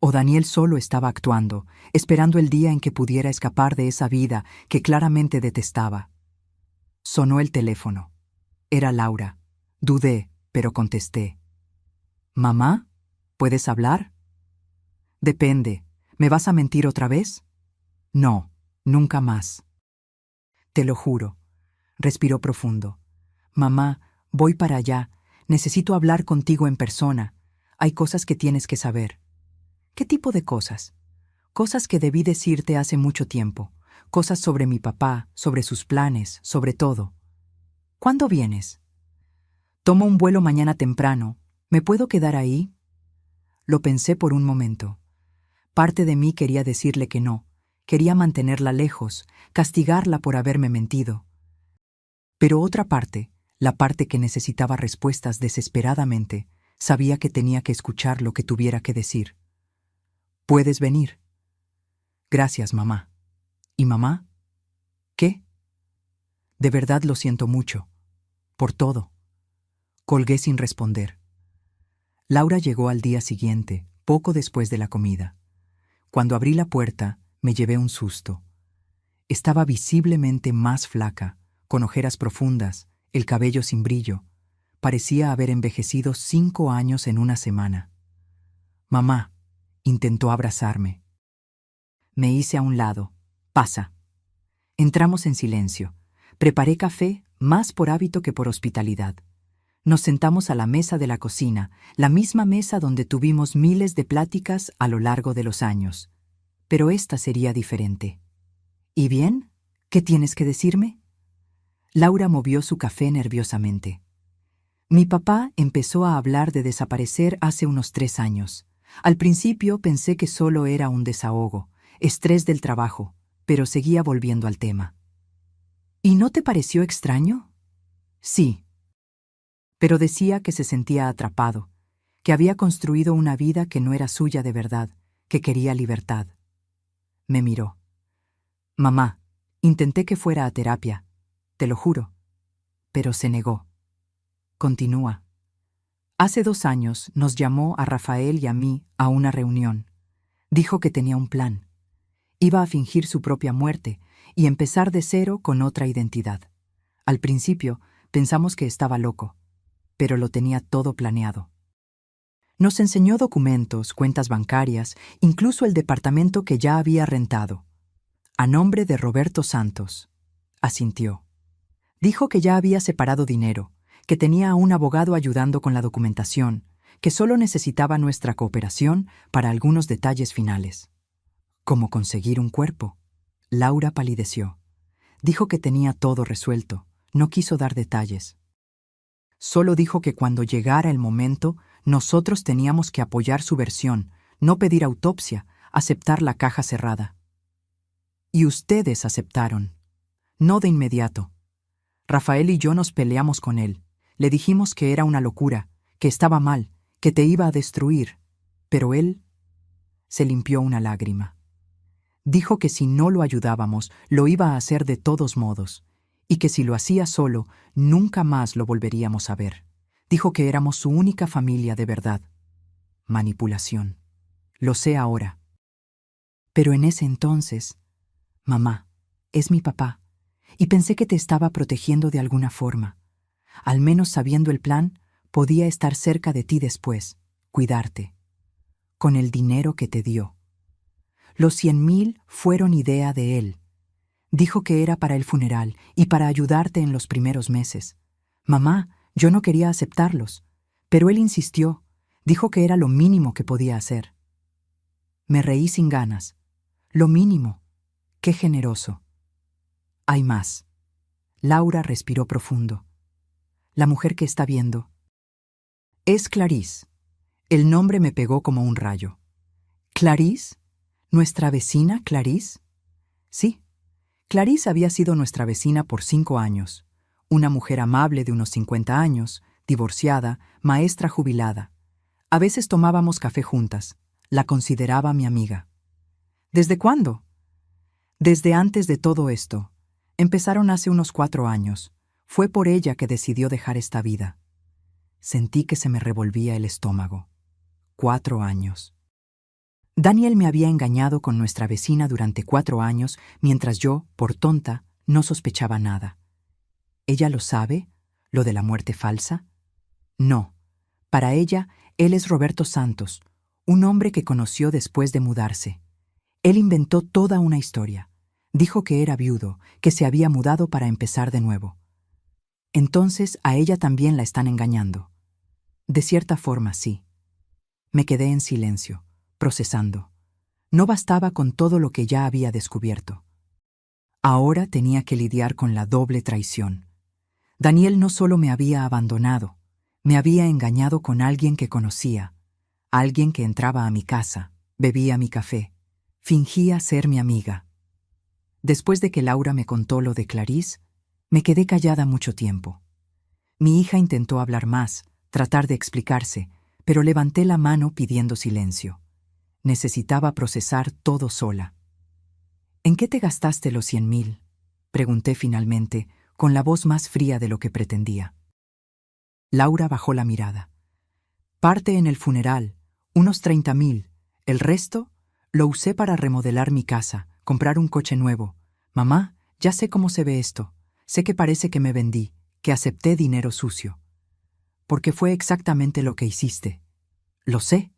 ¿O Daniel solo estaba actuando, esperando el día en que pudiera escapar de esa vida que claramente detestaba? Sonó el teléfono. Era Laura. Dudé, pero contesté. ¿Mamá? ¿Puedes hablar? Depende. ¿Me vas a mentir otra vez? No, nunca más. Te lo juro. Respiró profundo. Mamá, voy para allá. Necesito hablar contigo en persona. Hay cosas que tienes que saber. ¿Qué tipo de cosas? Cosas que debí decirte hace mucho tiempo. cosas sobre mi papá, sobre sus planes, sobre todo. ¿Cuándo vienes? Tomo un vuelo mañana temprano. ¿Me puedo quedar ahí? Lo pensé por un momento. Parte de mí quería decirle que no, quería mantenerla lejos, castigarla por haberme mentido. Pero otra parte, la parte que necesitaba respuestas desesperadamente, sabía que tenía que escuchar lo que tuviera que decir. ¿Puedes venir? Gracias, mamá. ¿Y mamá? ¿Qué? De verdad lo siento mucho. Por todo. Colgué sin responder. Laura llegó al día siguiente, poco después de la comida. Cuando abrí la puerta, me llevé un susto. Estaba visiblemente más flaca, con ojeras profundas, el cabello sin brillo. Parecía haber envejecido 5 años en una semana. Mamá, intentó abrazarme. Me hice a un lado. Pasa. Entramos en silencio. Preparé café, más por hábito que por hospitalidad. Nos sentamos a la mesa de la cocina, la misma mesa donde tuvimos miles de pláticas a lo largo de los años. Pero esta sería diferente. ¿Y bien? ¿Qué tienes que decirme? Laura movió su café nerviosamente. Mi papá empezó a hablar de desaparecer hace unos 3 años. Al principio pensé que solo era un desahogo, estrés del trabajo, pero seguía volviendo al tema. ¿Y no te pareció extraño? Sí. Pero decía que se sentía atrapado, que había construido una vida que no era suya de verdad, que quería libertad. Me miró. Mamá, intenté que fuera a terapia, te lo juro, pero se negó. Continúa. Hace 2 años nos llamó a Rafael y a mí a una reunión. Dijo que tenía un plan. Iba a fingir su propia muerte y empezar de cero con otra identidad. Al principio pensamos que estaba loco, pero lo tenía todo planeado. Nos enseñó documentos, cuentas bancarias, incluso el departamento que ya había rentado. A nombre de Roberto Santos. Asintió. Dijo que ya había separado dinero, que tenía a un abogado ayudando con la documentación, que solo necesitaba nuestra cooperación para algunos detalles finales. ¿Cómo conseguir un cuerpo? Laura palideció. Dijo que tenía todo resuelto, no quiso dar detalles. Solo dijo que cuando llegara el momento, nosotros teníamos que apoyar su versión, no pedir autopsia, aceptar la caja cerrada. Y ustedes aceptaron. No de inmediato. Rafael y yo nos peleamos con él. Le dijimos que era una locura, que estaba mal, que te iba a destruir. Pero él se limpió una lágrima. Dijo que si no lo ayudábamos, lo iba a hacer de todos modos, y que si lo hacía solo, nunca más lo volveríamos a ver. Dijo que éramos su única familia de verdad. Manipulación. Lo sé ahora. Pero en ese entonces, mamá, es mi papá, y pensé que te estaba protegiendo de alguna forma. Al menos sabiendo el plan, podía estar cerca de ti después, cuidarte. Con el dinero que te dio. Los 100,000 fueron idea de él. Dijo que era para el funeral y para ayudarte en los primeros meses. Mamá, yo no quería aceptarlos, pero él insistió. Dijo que era lo mínimo que podía hacer. Me reí sin ganas. Lo mínimo. Qué generoso. Hay más. Laura respiró profundo. La mujer que está viendo. Es Clarice. El nombre me pegó como un rayo. ¿Clarice? ¿Nuestra vecina Clarice? Sí. Clarice había sido nuestra vecina por 5 años. Una mujer amable de unos 50 años, divorciada, maestra jubilada. A veces tomábamos café juntas. La consideraba mi amiga. ¿Desde cuándo? Desde antes de todo esto. Empezaron hace unos 4 años. Fue por ella que decidió dejar esta vida. Sentí que se me revolvía el estómago. 4 años. Daniel me había engañado con nuestra vecina durante 4 años, mientras yo, por tonta, no sospechaba nada. ¿Ella lo sabe? ¿Lo de la muerte falsa? No. Para ella, él es Roberto Santos, un hombre que conoció después de mudarse. Él inventó toda una historia. Dijo que era viudo, que se había mudado para empezar de nuevo. Entonces, a ella también la están engañando. De cierta forma, sí. Me quedé en silencio, procesando. No bastaba con todo lo que ya había descubierto. Ahora tenía que lidiar con la doble traición. Daniel no solo me había abandonado, me había engañado con alguien que conocía, alguien que entraba a mi casa, bebía mi café, fingía ser mi amiga. Después de que Laura me contó lo de Clarisse, me quedé callada mucho tiempo. Mi hija intentó hablar más, tratar de explicarse, pero levanté la mano pidiendo silencio. Necesitaba procesar todo sola. ¿En qué te gastaste los 100.000? Pregunté finalmente, con la voz más fría de lo que pretendía. Laura bajó la mirada. Parte en el funeral, unos 30.000. El resto lo usé para remodelar mi casa, comprar un coche nuevo. Mamá, ya sé cómo se ve esto. Sé que parece que me vendí, que acepté dinero sucio. Porque fue exactamente lo que hiciste. Lo sé.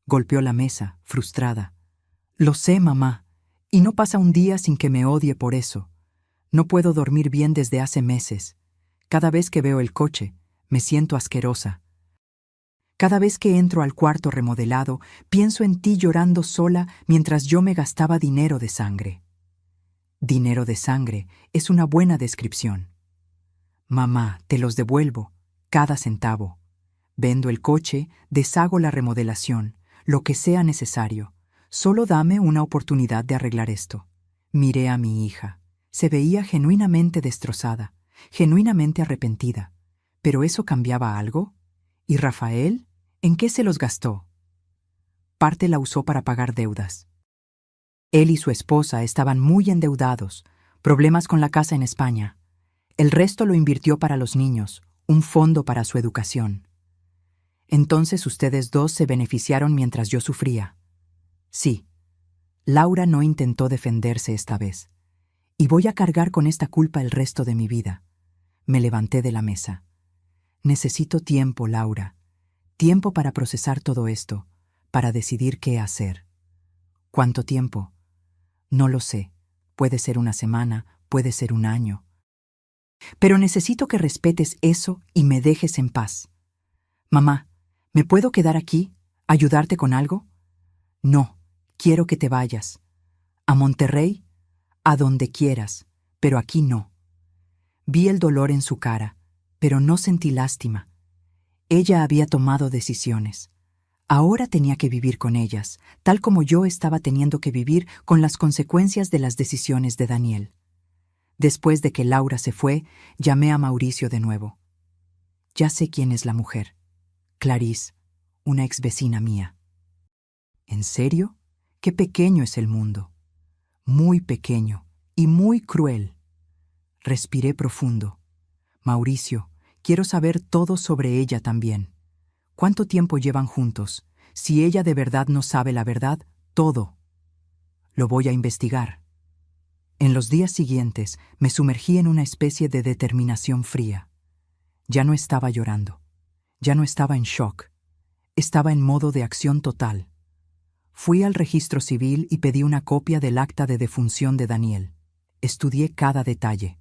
Golpeó la mesa, frustrada. Lo sé, mamá, y no pasa un día sin que me odie por eso. No puedo dormir bien desde hace meses. Cada vez que veo el coche, me siento asquerosa. Cada vez que entro al cuarto remodelado, pienso en ti llorando sola mientras yo me gastaba dinero de sangre. Dinero de sangre es una buena descripción. Mamá, te los devuelvo, cada centavo. Vendo el coche, deshago la remodelación, lo que sea necesario. Solo dame una oportunidad de arreglar esto. Miré a mi hija. Se veía genuinamente destrozada, genuinamente arrepentida. ¿Pero eso cambiaba algo? ¿Y Rafael? ¿En qué se los gastó? Parte la usó para pagar deudas. Él y su esposa estaban muy endeudados, problemas con la casa en España. El resto lo invirtió para los niños, un fondo para su educación. Entonces ustedes dos se beneficiaron mientras yo sufría. Sí, Laura no intentó defenderse esta vez. Y voy a cargar con esta culpa el resto de mi vida. Me levanté de la mesa. Necesito tiempo, Laura. Tiempo para procesar todo esto, para decidir qué hacer. ¿Cuánto tiempo? No lo sé. Puede ser una semana, puede ser un año. Pero necesito que respetes eso y me dejes en paz. Mamá, ¿me puedo quedar aquí? ¿Ayudarte con algo? No, quiero que te vayas. ¿A Monterrey? A donde quieras, pero aquí no. Vi el dolor en su cara, pero no sentí lástima. Ella había tomado decisiones. Ahora tenía que vivir con ellas, tal como yo estaba teniendo que vivir con las consecuencias de las decisiones de Daniel. Después de que Laura se fue, llamé a Mauricio de nuevo. Ya sé quién es la mujer. Clarisse, una exvecina mía. ¿En serio? Qué pequeño es el mundo. Muy pequeño y muy cruel. Respiré profundo. Mauricio, quiero saber todo sobre ella también. ¿Cuánto tiempo llevan juntos? Si ella de verdad no sabe la verdad, todo. Lo voy a investigar. En los días siguientes me sumergí en una especie de determinación fría. Ya no estaba llorando. Ya no estaba en shock. Estaba en modo de acción total. Fui al registro civil y pedí una copia del acta de defunción de Daniel. Estudié cada detalle.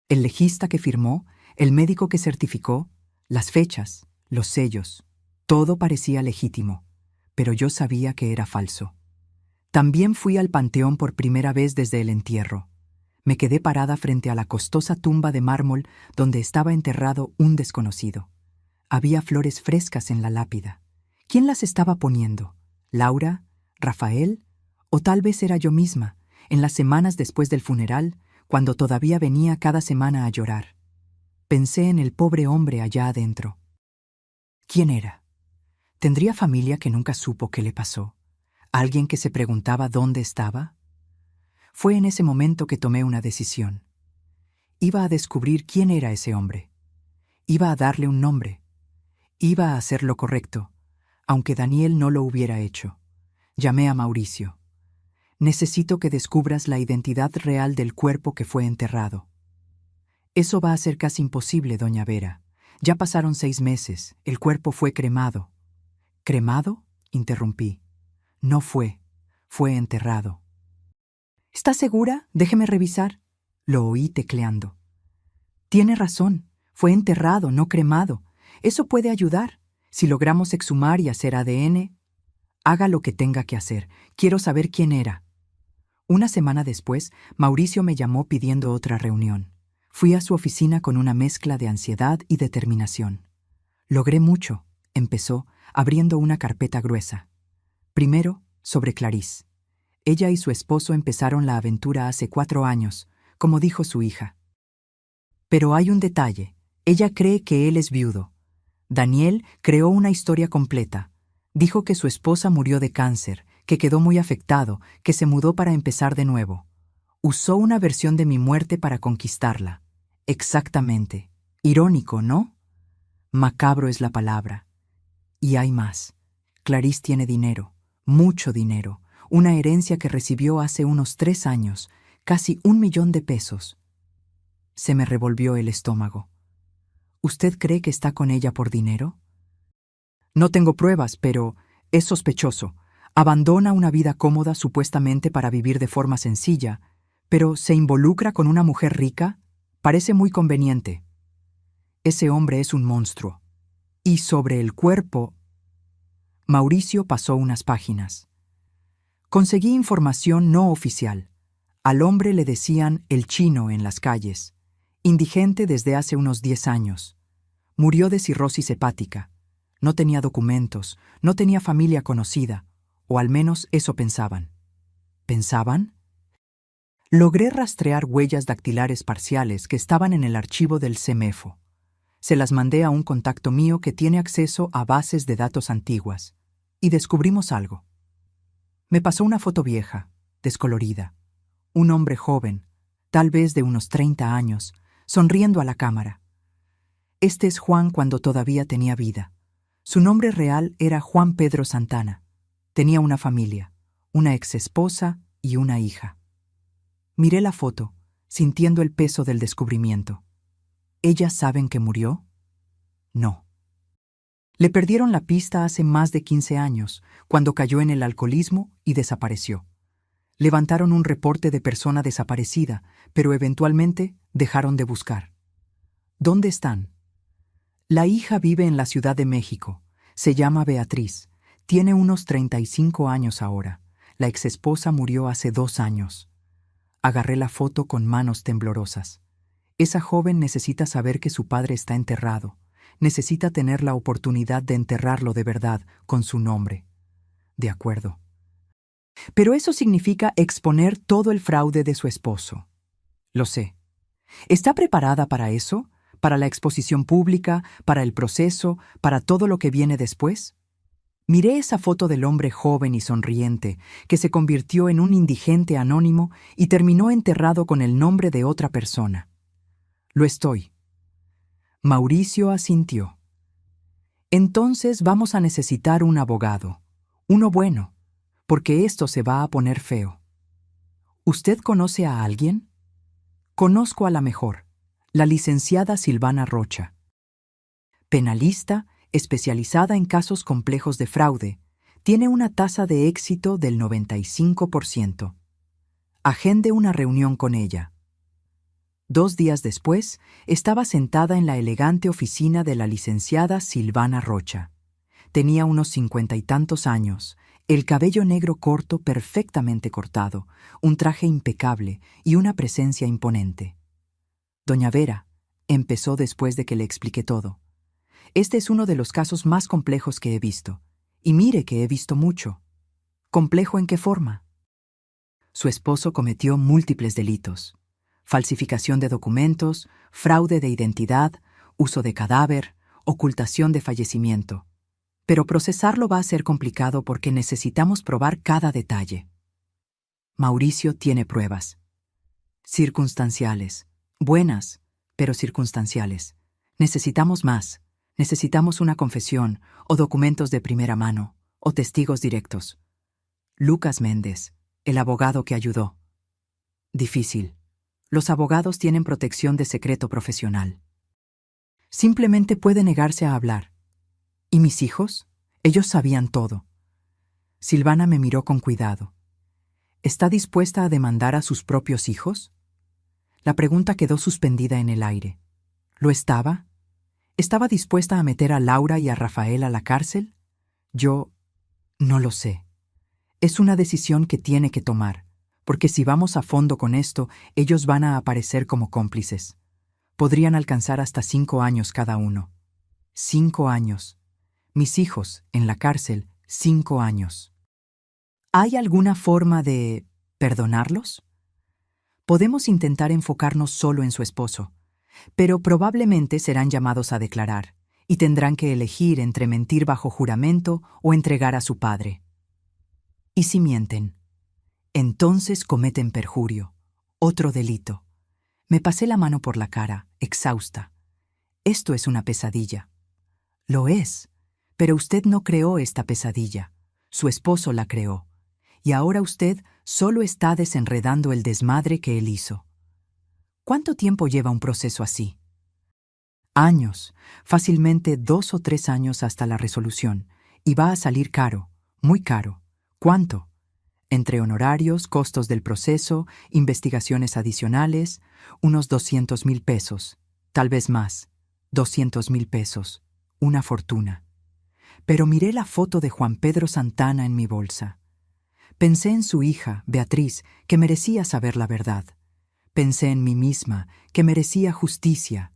El legista que firmó, el médico que certificó, las fechas, los sellos, todo parecía legítimo, pero yo sabía que era falso. También fui al panteón por primera vez desde el entierro. Me quedé parada frente a la costosa tumba de mármol donde estaba enterrado un desconocido. Había flores frescas en la lápida. ¿Quién las estaba poniendo? ¿Laura? ¿Rafael? ¿O tal vez era yo misma, en las semanas después del funeral, cuando todavía venía cada semana a llorar? Pensé en el pobre hombre allá adentro. ¿Quién era? ¿Tendría familia que nunca supo qué le pasó? ¿Alguien que se preguntaba dónde estaba? Fue en ese momento que tomé una decisión. Iba a descubrir quién era ese hombre. Iba a darle un nombre. Iba a hacer lo correcto, aunque Daniel no lo hubiera hecho. Llamé a Mauricio. Necesito que descubras la identidad real del cuerpo que fue enterrado. Eso va a ser casi imposible, doña Vera. Ya pasaron 6 meses, el cuerpo fue cremado. ¿Cremado? Interrumpí. No fue enterrado. ¿Está segura? Déjeme revisar. Lo oí tecleando. Tiene razón, fue enterrado, no cremado. Eso puede ayudar. Si logramos exhumar y hacer ADN, haga lo que tenga que hacer. Quiero saber quién era. Una semana después, Mauricio me llamó pidiendo otra reunión. Fui a su oficina con una mezcla de ansiedad y determinación. Logré mucho, empezó, abriendo una carpeta gruesa. Primero, sobre Clarice. Ella y su esposo empezaron la aventura hace 4 años, como dijo su hija. Pero hay un detalle. Ella cree que él es viudo. Daniel creó una historia completa. Dijo que su esposa murió de cáncer, que quedó muy afectado, que se mudó para empezar de nuevo. Usó una versión de mi muerte para conquistarla. Exactamente. Irónico, ¿no? Macabro es la palabra. Y hay más. Clarice tiene dinero, mucho dinero, una herencia que recibió hace unos 3 años, casi 1 millón de pesos. Se me revolvió el estómago. ¿Usted cree que está con ella por dinero? No tengo pruebas, pero es sospechoso. Abandona una vida cómoda supuestamente para vivir de forma sencilla, pero se involucra con una mujer rica. Parece muy conveniente. Ese hombre es un monstruo. Y sobre el cuerpo... Mauricio pasó unas páginas. Conseguí información no oficial. Al hombre le decían el chino en las calles. Indigente desde hace unos 10 años. Murió de cirrosis hepática. No tenía documentos, no tenía familia conocida, o al menos eso pensaban. ¿Pensaban? Logré rastrear huellas dactilares parciales que estaban en el archivo del CEMEFO. Se las mandé a un contacto mío que tiene acceso a bases de datos antiguas, y descubrimos algo. Me pasó una foto vieja, descolorida. Un hombre joven, tal vez de unos 30 años, sonriendo a la cámara. Este es Juan cuando todavía tenía vida. Su nombre real era Juan Pedro Santana. Tenía una familia, una exesposa y una hija. Miré la foto, sintiendo el peso del descubrimiento. ¿Ellas saben que murió? No. Le perdieron la pista hace más de 15 años, cuando cayó en el alcoholismo y desapareció. Levantaron un reporte de persona desaparecida, pero eventualmente dejaron de buscar. ¿Dónde están? La hija vive en la Ciudad de México. Se llama Beatriz. Tiene unos 35 años ahora. La exesposa murió hace 2 años. Agarré la foto con manos temblorosas. Esa joven necesita saber que su padre está enterrado. Necesita tener la oportunidad de enterrarlo de verdad, con su nombre. De acuerdo. Pero eso significa exponer todo el fraude de su esposo. Lo sé. ¿Está preparada para eso? ¿Para la exposición pública? ¿Para el proceso? ¿Para todo lo que viene después? Miré esa foto del hombre joven y sonriente, que se convirtió en un indigente anónimo y terminó enterrado con el nombre de otra persona. Lo estoy. Mauricio asintió. Entonces vamos a necesitar un abogado. Uno bueno, porque esto se va a poner feo. ¿Usted conoce a alguien? Conozco a la mejor, la licenciada Silvana Rocha. Penalista, especializada en casos complejos de fraude, tiene una tasa de éxito del 95%. Agende una reunión con ella. 2 días después, estaba sentada en la elegante oficina de la licenciada Silvana Rocha. Tenía unos 50 y tantos años, el cabello negro corto perfectamente cortado, un traje impecable y una presencia imponente. Doña Vera, empezó después de que le expliqué todo. Este es uno de los casos más complejos que he visto. Y mire que he visto mucho. ¿Complejo en qué forma? Su esposo cometió múltiples delitos. Falsificación de documentos, fraude de identidad, uso de cadáver, ocultación de fallecimiento. Pero procesarlo va a ser complicado porque necesitamos probar cada detalle. Mauricio tiene pruebas. Circunstanciales. Buenas, pero circunstanciales. Necesitamos más. Necesitamos una confesión, o documentos de primera mano, o testigos directos. Lucas Méndez, el abogado que ayudó. Difícil. Los abogados tienen protección de secreto profesional. Simplemente puede negarse a hablar. ¿Y mis hijos? Ellos sabían todo. Silvana me miró con cuidado. ¿Está dispuesta a demandar a sus propios hijos? La pregunta quedó suspendida en el aire. ¿Lo estaba? ¿Estaba dispuesta a meter a Laura y a Rafael a la cárcel? Yo no lo sé. Es una decisión que tiene que tomar. Porque si vamos a fondo con esto, ellos van a aparecer como cómplices. Podrían alcanzar hasta 5 años cada uno. 5 años. Mis hijos, en la cárcel, 5 años. ¿Hay alguna forma de perdonarlos? Podemos intentar enfocarnos solo en su esposo, pero probablemente serán llamados a declarar, y tendrán que elegir entre mentir bajo juramento o entregar a su padre. ¿Y si mienten? Entonces cometen perjurio, otro delito. Me pasé la mano por la cara, exhausta. Esto es una pesadilla. Lo es, pero usted no creó esta pesadilla. Su esposo la creó. Y ahora usted solo está desenredando el desmadre que él hizo. ¿Cuánto tiempo lleva un proceso así? Años, fácilmente 2 o 3 años hasta la resolución, y va a salir caro, muy caro. ¿Cuánto? Entre honorarios, costos del proceso, investigaciones adicionales, unos 200,000 pesos, tal vez más, 200,000 pesos, una fortuna. Pero miré la foto de Juan Pedro Santana en mi bolsa. Pensé en su hija, Beatriz, que merecía saber la verdad. Pensé en mí misma, que merecía justicia.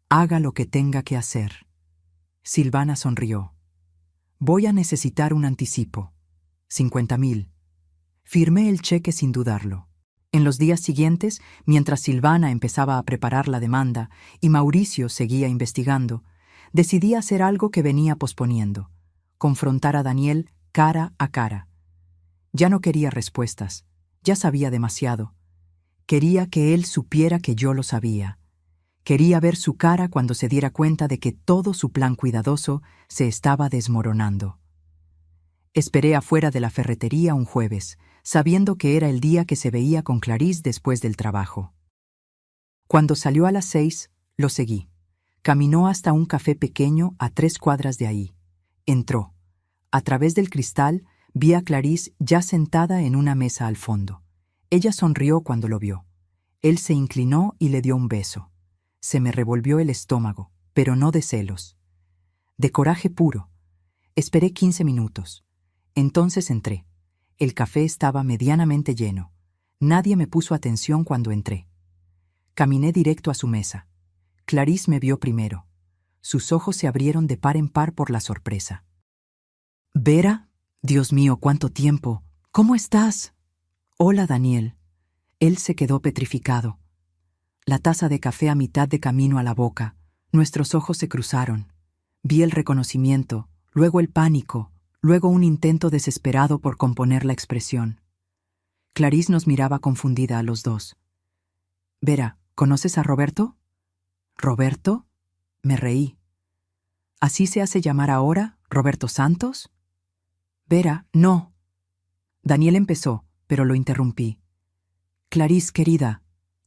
Haga lo que tenga que hacer. Silvana sonrió. Voy a necesitar un anticipo. 50,000. Firmé el cheque sin dudarlo. En los días siguientes, mientras Silvana empezaba a preparar la demanda y Mauricio seguía investigando, decidí hacer algo que venía posponiendo: confrontar a Daniel cara a cara. Ya no quería respuestas, ya sabía demasiado. Quería que él supiera que yo lo sabía. Quería ver su cara cuando se diera cuenta de que todo su plan cuidadoso se estaba desmoronando. Esperé afuera de la ferretería un jueves, sabiendo que era el día que se veía con Clarisse después del trabajo. Cuando salió a las 6, lo seguí. Caminó hasta un café pequeño a 3 cuadras de ahí. Entró. A través del cristal vi a Clarisse ya sentada en una mesa al fondo. Ella sonrió cuando lo vio. Él se inclinó y le dio un beso. Se me revolvió el estómago, pero no de celos. De coraje puro. Esperé 15 minutos. Entonces entré. El café estaba medianamente lleno. Nadie me puso atención cuando entré. Caminé directo a su mesa. Clarisse me vio primero. Sus ojos se abrieron de par en par por la sorpresa. «Vera, Dios mío, cuánto tiempo. ¿Cómo estás?» «Hola, Daniel». Él se quedó petrificado. La taza de café a mitad de camino a la boca. Nuestros ojos se cruzaron. Vi el reconocimiento, luego el pánico, luego un intento desesperado por componer la expresión. Clarisse nos miraba confundida a los dos. «Vera, ¿conoces a Roberto?» «¿Roberto?» Me reí. ¿Así se hace llamar ahora, Roberto Santos? «Vera, no». Daniel empezó, pero lo interrumpí. «Clarisse, querida,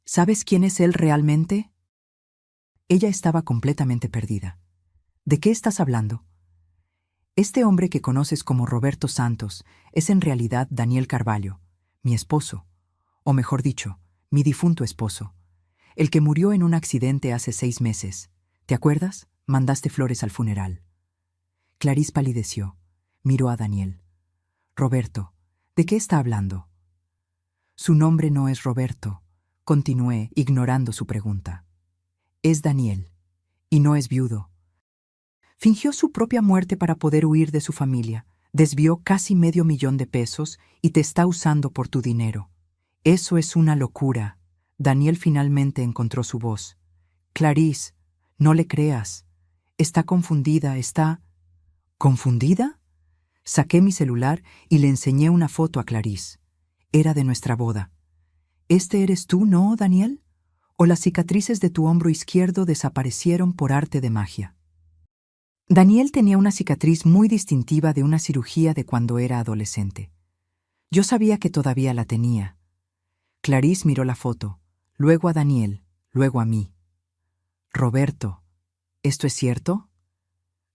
¿sabes quién es él realmente?» Ella estaba completamente perdida. «¿De qué estás hablando?» «Este hombre que conoces como Roberto Santos es en realidad Daniel Carvalho, mi esposo, o mejor dicho, mi difunto esposo, el que murió en un accidente hace 6 meses. ¿Te acuerdas? Mandaste flores al funeral». Clarisse palideció. Miró a Daniel. «Roberto, ¿de qué está hablando?» «Su nombre no es Roberto», continué, ignorando su pregunta. «Es Daniel, y no es viudo. Fingió su propia muerte para poder huir de su familia, desvió casi $500,000 de pesos y te está usando por tu dinero. Eso es una locura». Daniel finalmente encontró su voz. «Clarisse, no le creas. Está confundida, está...» «¿Confundida?» Saqué mi celular y le enseñé una foto a Clarisse. Era de nuestra boda. «¿Este eres tú, no, Daniel? ¿O las cicatrices de tu hombro izquierdo desaparecieron por arte de magia?» Daniel tenía una cicatriz muy distintiva de una cirugía de cuando era adolescente. Yo sabía que todavía la tenía. Clarisse miró la foto, luego a Daniel, luego a mí. «Roberto, ¿esto es cierto?»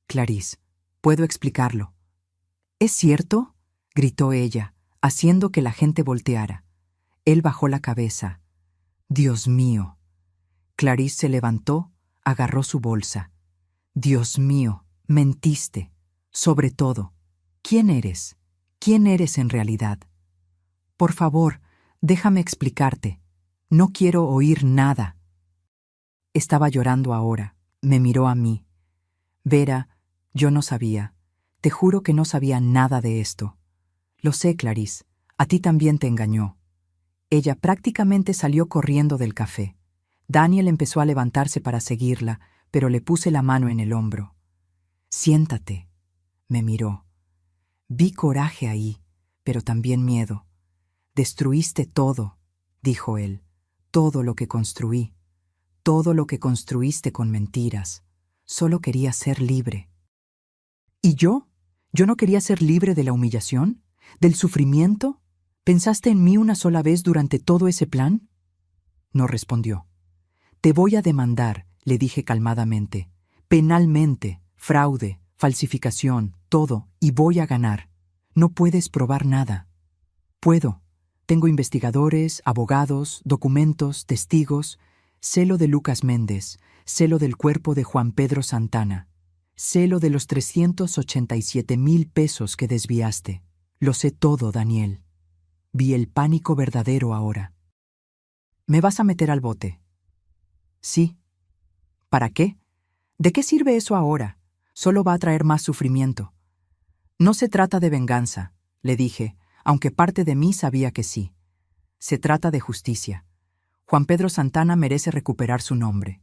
«Clarisse, puedo explicarlo». «¿Es cierto?», gritó ella, haciendo que la gente volteara. Él bajó la cabeza. «Dios mío». Clarisse se levantó, agarró su bolsa. «Dios mío, mentiste. Sobre todo, ¿quién eres? ¿Quién eres en realidad?» «Por favor, Déjame explicarte. No quiero oír nada. Estaba llorando ahora. Me miró a mí. Vera, yo no sabía. Te juro que no sabía nada de esto. Lo sé, Clarice. A ti también te engañó. Ella prácticamente salió corriendo del café. Daniel empezó a levantarse para seguirla, pero le puse la mano en el hombro. Siéntate. Me miró. Vi coraje ahí, pero también miedo. Destruiste todo, dijo él. Todo lo que construí. Todo lo que construiste con mentiras. Solo quería ser libre. ¿Y yo? ¿Yo no quería ser libre de la humillación? ¿Del sufrimiento? ¿Pensaste en mí una sola vez durante todo ese plan? No respondió. Te voy a demandar, le dije calmadamente. Penalmente, fraude, falsificación, todo, y voy a ganar. No puedes probar nada. Puedo. Tengo investigadores, abogados, documentos, testigos. Sé lo de Lucas Méndez, sé lo del cuerpo de Juan Pedro Santana. Sé lo de los 387,000 pesos que desviaste. Lo sé todo, Daniel. Vi el pánico verdadero ahora. ¿Me vas a meter al bote? Sí. ¿Para qué? ¿De qué sirve eso ahora? Solo va a traer más sufrimiento. No se trata de venganza, le dije, aunque parte de mí sabía que sí. Se trata de justicia. Juan Pedro Santana merece recuperar su nombre.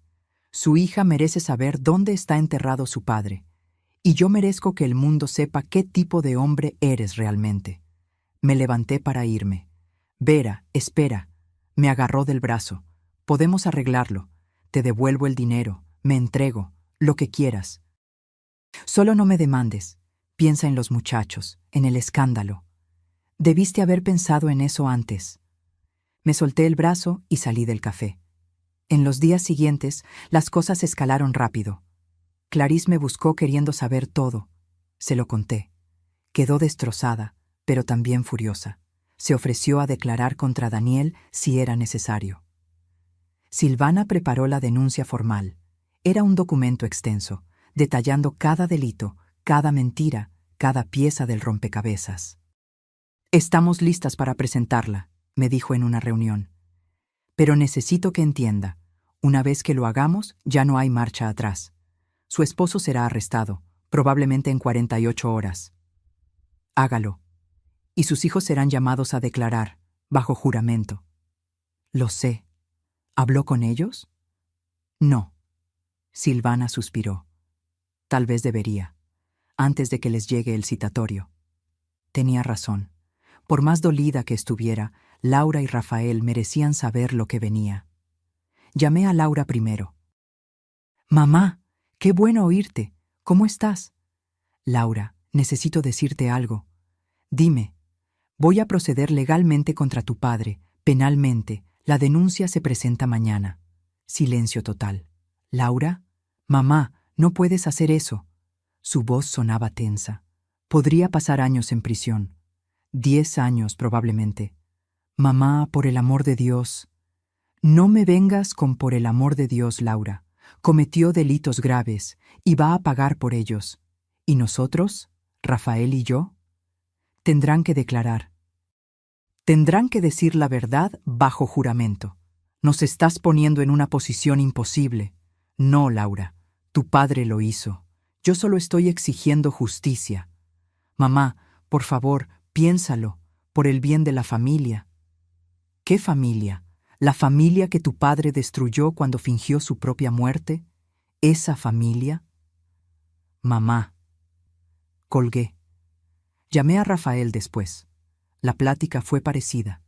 Su hija merece saber dónde está enterrado su padre. Y yo merezco que el mundo sepa qué tipo de hombre eres realmente. Me levanté para irme. Vera, espera. Me agarró del brazo. Podemos arreglarlo. Te devuelvo el dinero. Me entrego. Lo que quieras. Solo no me demandes. Piensa en los muchachos, en el escándalo. Debiste haber pensado en eso antes. Me solté el brazo y salí del café. En los días siguientes, las cosas escalaron rápido. Clarice me buscó queriendo saber todo. Se lo conté. Quedó destrozada, pero también furiosa. Se ofreció a declarar contra Daniel si era necesario. Silvana preparó la denuncia formal. Era un documento extenso, detallando cada delito, cada mentira, cada pieza del rompecabezas. Estamos listas para presentarla, me dijo en una reunión. Pero necesito que entienda, una vez que lo hagamos, ya no hay marcha atrás. Su esposo será arrestado, probablemente en 48 horas. Hágalo. Y sus hijos serán llamados a declarar, bajo juramento. Lo sé. ¿Habló con ellos? No. Silvana suspiró. Tal vez debería, antes de que les llegue el citatorio. Tenía razón. Por más dolida que estuviera, Laura y Rafael merecían saber lo que venía. Llamé a Laura primero. Mamá, qué bueno oírte. ¿Cómo estás? Laura, necesito decirte algo. Dime. Voy a proceder legalmente contra tu padre, penalmente. La denuncia se presenta mañana. Silencio total. Laura, mamá, no puedes hacer eso. Su voz sonaba tensa. Podría pasar años en prisión. 10 años probablemente. Mamá, por el amor de Dios. No me vengas con por el amor de Dios, Laura. Cometió delitos graves y va a pagar por ellos. ¿Y nosotros, Rafael y yo? Tendrán que declarar. Tendrán que decir la verdad bajo juramento. Nos estás poniendo en una posición imposible. No, Laura, tu padre lo hizo. Yo solo estoy exigiendo justicia. Mamá, por favor, piénsalo, por el bien de la familia. ¿Qué familia? ¿La familia que tu padre destruyó cuando fingió su propia muerte? ¿Esa familia? Mamá. Colgué. Llamé a Rafael después. La plática fue parecida.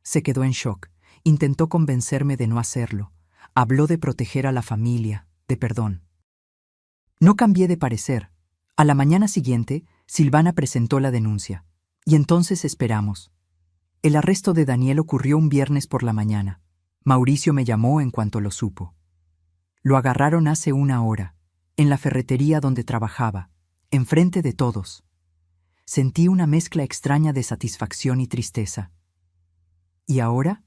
Se quedó en shock. Intentó convencerme de no hacerlo. Habló de proteger a la familia, de perdón. No cambié de parecer. A la mañana siguiente, Silvana presentó la denuncia. Y entonces esperamos. El arresto de Daniel ocurrió un viernes por la mañana. Mauricio me llamó en cuanto lo supo. Lo agarraron hace 1 hora, en la ferretería donde trabajaba, enfrente de todos. Sentí una mezcla extraña de satisfacción y tristeza. ¿Y ahora?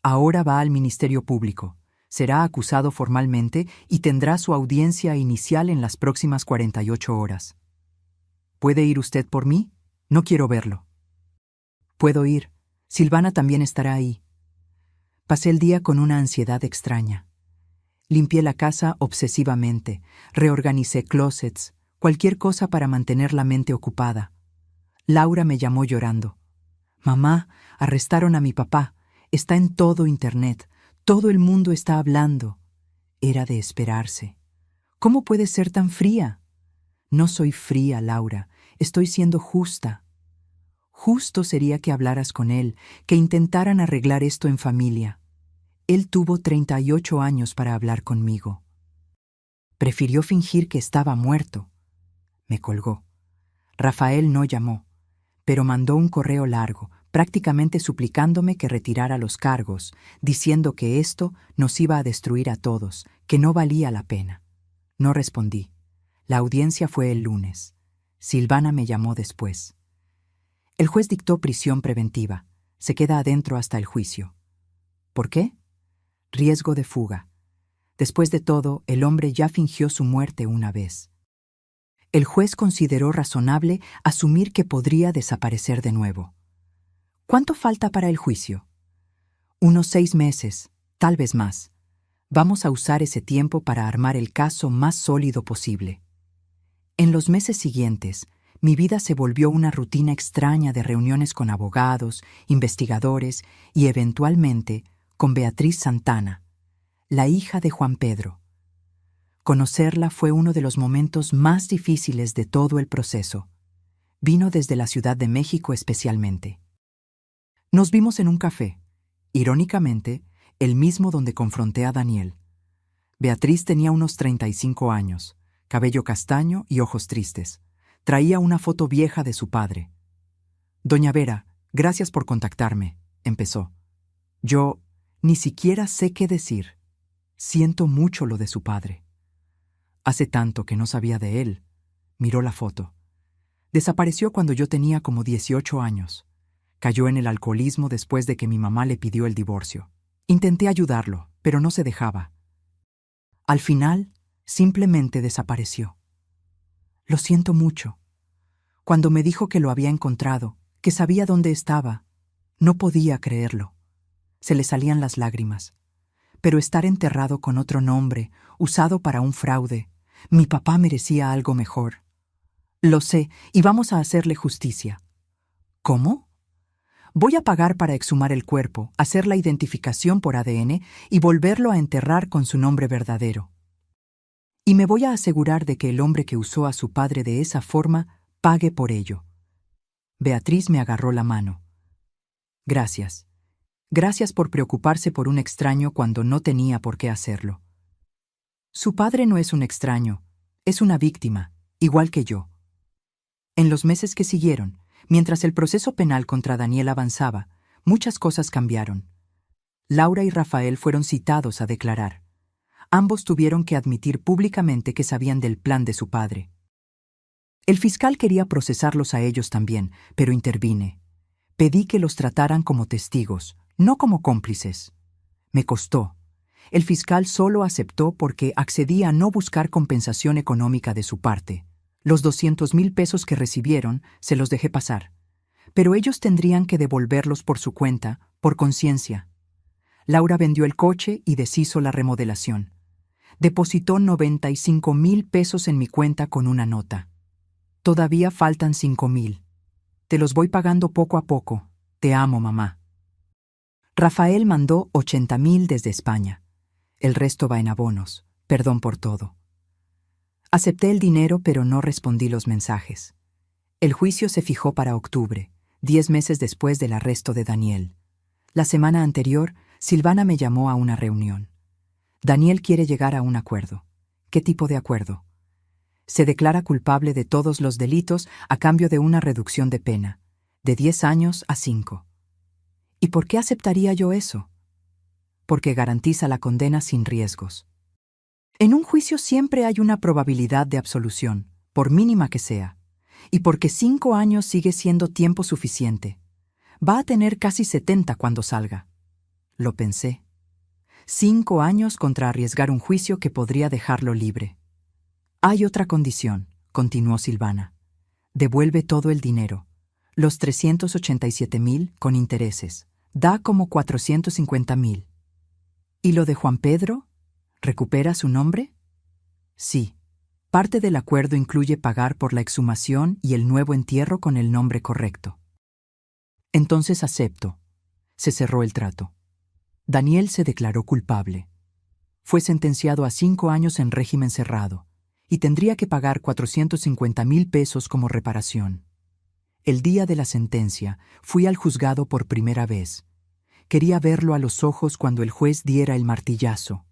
Ahora va al Ministerio Público. Será acusado formalmente y tendrá su audiencia inicial en las próximas 48 horas. ¿Puede ir usted por mí? No quiero verlo. Puedo ir. Silvana también estará ahí. Pasé el día con una ansiedad extraña. Limpié la casa obsesivamente, reorganicé closets, cualquier cosa para mantener la mente ocupada. Laura me llamó llorando. «Mamá, arrestaron a mi papá. Está en todo Internet. Todo el mundo está hablando». Era de esperarse. «¿Cómo puedes ser tan fría?» «No soy fría, Laura. Estoy siendo justa». «Justo sería que hablaras con él, que intentaran arreglar esto en familia». Él tuvo 38 años para hablar conmigo. Prefirió fingir que estaba muerto. Me colgó. Rafael no llamó, pero mandó un correo largo, prácticamente suplicándome que retirara los cargos, diciendo que esto nos iba a destruir a todos, que no valía la pena. No respondí. La audiencia fue el lunes. Silvana me llamó después. El juez dictó prisión preventiva. Se queda adentro hasta el juicio. ¿Por qué? Riesgo de fuga. Después de todo, el hombre ya fingió su muerte una vez. El juez consideró razonable asumir que podría desaparecer de nuevo. ¿Cuánto falta para el juicio? Unos 6 meses, tal vez más. Vamos a usar ese tiempo para armar el caso más sólido posible. En los meses siguientes, mi vida se volvió una rutina extraña de reuniones con abogados, investigadores y, eventualmente, con Beatriz Santana, la hija de Juan Pedro. Conocerla fue uno de los momentos más difíciles de todo el proceso. Vino desde la Ciudad de México especialmente. Nos vimos en un café, irónicamente, el mismo donde confronté a Daniel. Beatriz tenía unos 35 años, cabello castaño y ojos tristes. Traía una foto vieja de su padre. «Doña Vera, gracias por contactarme», empezó. «Yo ni siquiera sé qué decir. Siento mucho lo de su padre. Hace tanto que no sabía de él». Miró la foto. «Desapareció cuando yo tenía como 18 años. Cayó en el alcoholismo después de que mi mamá le pidió el divorcio. Intenté ayudarlo, pero no se dejaba. Al final, simplemente desapareció. Lo siento mucho. Cuando me dijo que lo había encontrado, que sabía dónde estaba, no podía creerlo. Se le salían las lágrimas. Pero estar enterrado con otro nombre, usado para un fraude, mi papá merecía algo mejor. Lo sé, y vamos a hacerle justicia». «¿Cómo?» «Voy a pagar para exhumar el cuerpo, hacer la identificación por ADN y volverlo a enterrar con su nombre verdadero. Y me voy a asegurar de que el hombre que usó a su padre de esa forma pague por ello». Beatriz me agarró la mano. «Gracias. Gracias por preocuparse por un extraño cuando no tenía por qué hacerlo. Su padre no es un extraño, es una víctima, igual que yo». En los meses que siguieron, mientras el proceso penal contra Daniel avanzaba, muchas cosas cambiaron. Laura y Rafael fueron citados a declarar. Ambos tuvieron que admitir públicamente que sabían del plan de su padre. El fiscal quería procesarlos a ellos también, pero intervine. Pedí que los trataran como testigos, no como cómplices. Me costó. El fiscal solo aceptó porque accedía a no buscar compensación económica de su parte. Los 200,000 pesos que recibieron se los dejé pasar. Pero ellos tendrían que devolverlos por su cuenta, por conciencia. Laura vendió el coche y deshizo la remodelación. Depositó 95,000 pesos en mi cuenta con una nota. Todavía faltan 5,000. Te los voy pagando poco a poco. Te amo, mamá. Rafael mandó 80,000 desde España. El resto va en abonos. Perdón por todo. Acepté el dinero, pero no respondí los mensajes. El juicio se fijó para octubre, 10 meses después del arresto de Daniel. La semana anterior, Silvana me llamó a una reunión. Daniel quiere llegar a un acuerdo. ¿Qué tipo de acuerdo? Se declara culpable de todos los delitos a cambio de una reducción de pena, de 10 años a 5. ¿Y por qué aceptaría yo eso? Porque garantiza la condena sin riesgos. En un juicio siempre hay una probabilidad de absolución, por mínima que sea, y porque 5 años sigue siendo tiempo suficiente. Va a tener casi 70 cuando salga. Lo pensé. 5 años contra arriesgar un juicio que podría dejarlo libre. Hay otra condición, continuó Silvana. Devuelve todo el dinero. Los 387.000 con intereses. Da como 450.000. ¿Y lo de Juan Pedro? ¿Recupera su nombre? Sí. Parte del acuerdo incluye pagar por la exhumación y el nuevo entierro con el nombre correcto. Entonces acepto. Se cerró el trato. Daniel se declaró culpable. Fue sentenciado a 5 años en régimen cerrado y tendría que pagar 450.000 pesos como reparación. El día de la sentencia, fui al juzgado por primera vez. Quería verlo a los ojos cuando el juez diera el martillazo.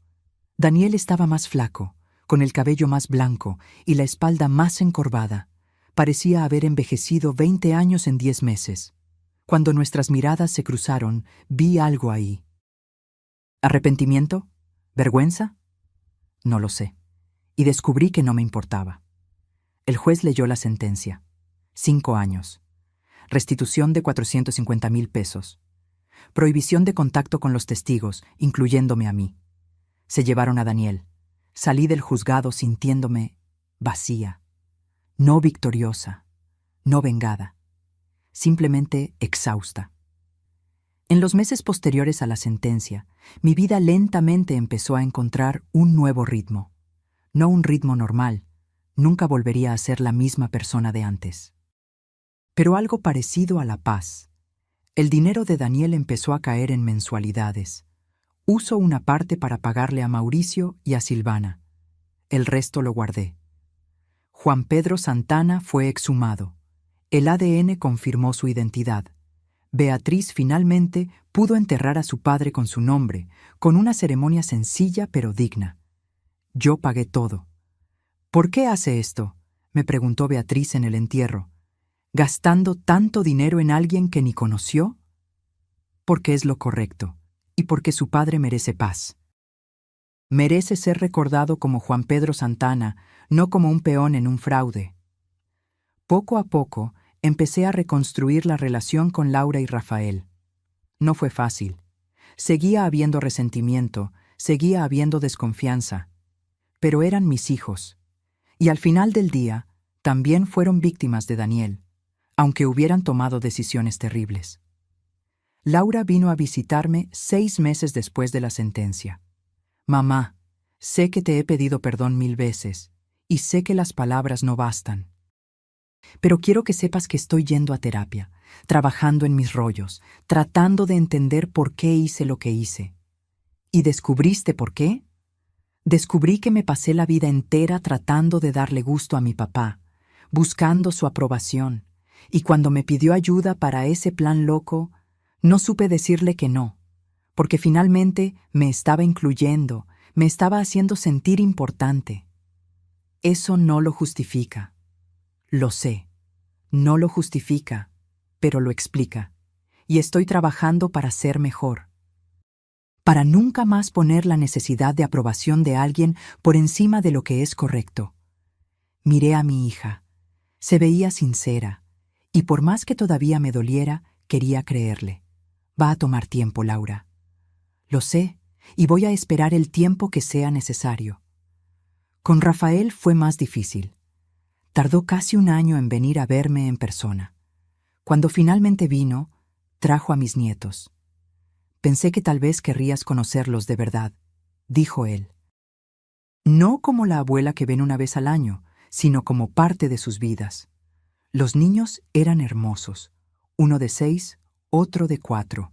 Daniel estaba más flaco, con el cabello más blanco y la espalda más encorvada. Parecía haber envejecido 20 años en 10 meses. Cuando nuestras miradas se cruzaron, vi algo ahí. ¿Arrepentimiento? ¿Vergüenza? No lo sé. Y descubrí que no me importaba. El juez leyó la sentencia. 5 años. Restitución de 450.000 pesos. Prohibición de contacto con los testigos, incluyéndome a mí. Se llevaron a Daniel. Salí del juzgado sintiéndome vacía, no victoriosa, no vengada, simplemente exhausta. En los meses posteriores a la sentencia, mi vida lentamente empezó a encontrar un nuevo ritmo. No un ritmo normal, nunca volvería a ser la misma persona de antes. Pero algo parecido a la paz. El dinero de Daniel empezó a caer en mensualidades. Uso una parte para pagarle a Mauricio y a Silvana. El resto lo guardé. Juan Pedro Santana fue exhumado. El ADN confirmó su identidad. Beatriz finalmente pudo enterrar a su padre con su nombre, con una ceremonia sencilla pero digna. Yo pagué todo. ¿Por qué hace esto?, me preguntó Beatriz en el entierro. ¿Gastando tanto dinero en alguien que ni conoció? Porque es lo correcto, y porque su padre merece paz. Merece ser recordado como Juan Pedro Santana, no como un peón en un fraude. Poco a poco, empecé a reconstruir la relación con Laura y Rafael. No fue fácil. Seguía habiendo resentimiento, seguía habiendo desconfianza. Pero eran mis hijos. Y al final del día, también fueron víctimas de Daniel, aunque hubieran tomado decisiones terribles. Laura vino a visitarme 6 meses después de la sentencia. Mamá, sé que te he pedido perdón 1000 veces, y sé que las palabras no bastan. Pero quiero que sepas que estoy yendo a terapia, trabajando en mis rollos, tratando de entender por qué hice lo que hice. ¿Y descubriste por qué? Descubrí que me pasé la vida entera tratando de darle gusto a mi papá, buscando su aprobación, y cuando me pidió ayuda para ese plan loco, no supe decirle que no, porque finalmente me estaba incluyendo, me estaba haciendo sentir importante. Eso no lo justifica. Lo sé, no lo justifica, pero lo explica, y estoy trabajando para ser mejor. Para nunca más poner la necesidad de aprobación de alguien por encima de lo que es correcto. Miré a mi hija. Se veía sincera, y por más que todavía me doliera, quería creerle. Va a tomar tiempo, Laura. Lo sé, y voy a esperar el tiempo que sea necesario. Con Rafael fue más difícil. Tardó casi 1 año en venir a verme en persona. Cuando finalmente vino, trajo a mis nietos. Pensé que tal vez querrías conocerlos de verdad, dijo él. No como la abuela que ven una vez al año, sino como parte de sus vidas. Los niños eran hermosos, uno de 6, otro de 4,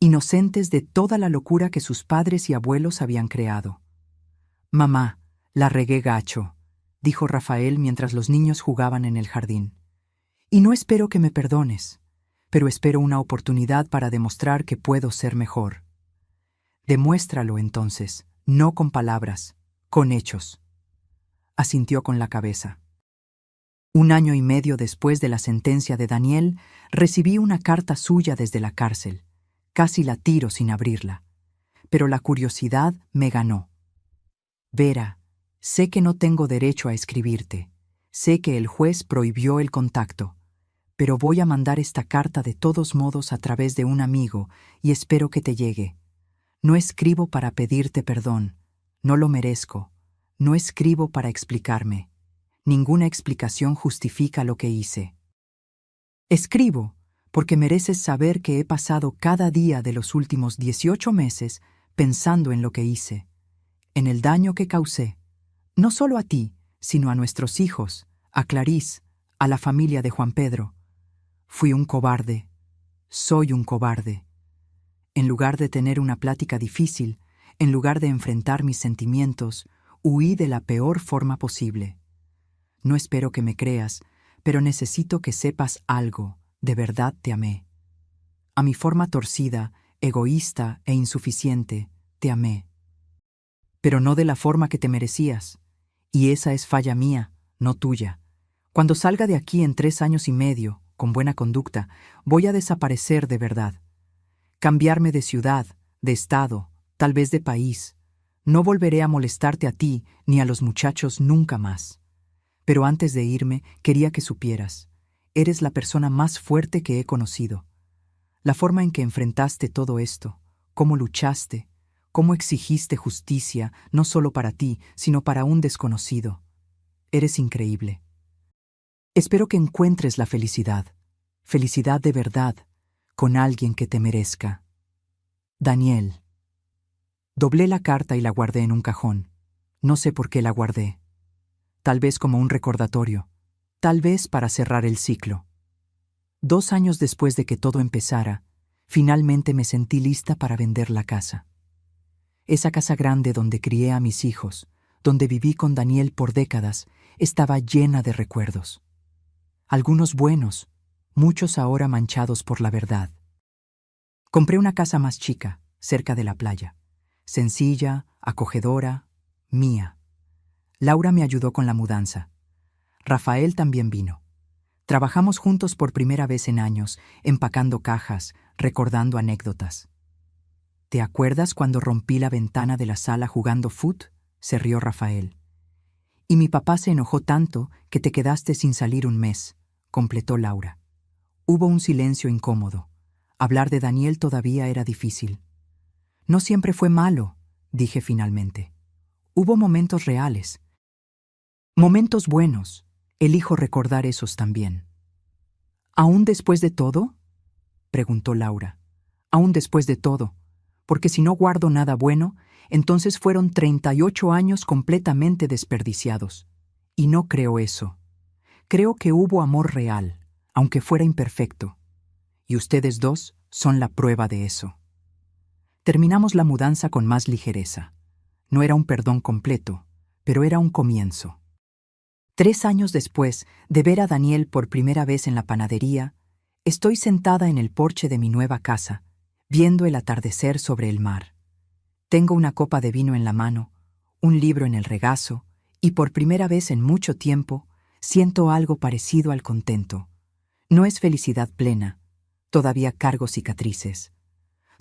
inocentes de toda la locura que sus padres y abuelos habían creado. Mamá, la regué gacho, dijo Rafael mientras los niños jugaban en el jardín. Y no espero que me perdones, pero espero una oportunidad para demostrar que puedo ser mejor. Demuéstralo entonces, no con palabras, con hechos. Asintió con la cabeza. 1 año y medio después de la sentencia de Daniel, recibí una carta suya desde la cárcel. Casi la tiro sin abrirla. Pero la curiosidad me ganó. Vera, sé que no tengo derecho a escribirte. Sé que el juez prohibió el contacto. Pero voy a mandar esta carta de todos modos a través de un amigo y espero que te llegue. No escribo para pedirte perdón. No lo merezco. No escribo para explicarme. Ninguna explicación justifica lo que hice. Escribo porque mereces saber que he pasado cada día de los últimos 18 meses pensando en lo que hice, en el daño que causé, no solo a ti, sino a nuestros hijos, a Clarís, a la familia de Juan Pedro. Fui un cobarde. Soy un cobarde. En lugar de tener una plática difícil, en lugar de enfrentar mis sentimientos, huí de la peor forma posible. No espero que me creas, pero necesito que sepas algo. De verdad te amé. A mi forma torcida, egoísta e insuficiente, te amé. Pero no de la forma que te merecías. Y esa es falla mía, no tuya. Cuando salga de aquí en 3 años y medio, con buena conducta, voy a desaparecer de verdad. Cambiarme de ciudad, de estado, tal vez de país. No volveré a molestarte a ti ni a los muchachos nunca más. Pero antes de irme, quería que supieras. Eres la persona más fuerte que he conocido. La forma en que enfrentaste todo esto, cómo luchaste, cómo exigiste justicia, no solo para ti, sino para un desconocido. Eres increíble. Espero que encuentres la felicidad, felicidad de verdad, con alguien que te merezca. Daniel. Doblé la carta y la guardé en un cajón. No sé por qué la guardé. Tal vez como un recordatorio, tal vez para cerrar el ciclo. 2 años después de que todo empezara, finalmente me sentí lista para vender la casa. Esa casa grande donde crié a mis hijos, donde viví con Daniel por décadas, estaba llena de recuerdos. Algunos buenos, muchos ahora manchados por la verdad. Compré una casa más chica, cerca de la playa. Sencilla, acogedora, mía. Laura me ayudó con la mudanza. Rafael también vino. Trabajamos juntos por primera vez en años, empacando cajas, recordando anécdotas. ¿Te acuerdas cuando rompí la ventana de la sala jugando fut? Se rió Rafael. Y mi papá se enojó tanto que te quedaste sin salir un mes, completó Laura. Hubo un silencio incómodo. Hablar de Daniel todavía era difícil. No siempre fue malo, dije finalmente. Hubo momentos reales. Momentos buenos. Elijo recordar esos también. ¿Aún después de todo? Preguntó Laura. Aún después de todo, porque si no guardo nada bueno, entonces fueron 38 años completamente desperdiciados. Y no creo eso. Creo que hubo amor real, aunque fuera imperfecto. Y ustedes dos son la prueba de eso. Terminamos la mudanza con más ligereza. No era un perdón completo, pero era un comienzo. 3 años después de ver a Daniel por primera vez en la panadería, estoy sentada en el porche de mi nueva casa, viendo el atardecer sobre el mar. Tengo una copa de vino en la mano, un libro en el regazo, y por primera vez en mucho tiempo siento algo parecido al contento. No es felicidad plena, todavía cargo cicatrices.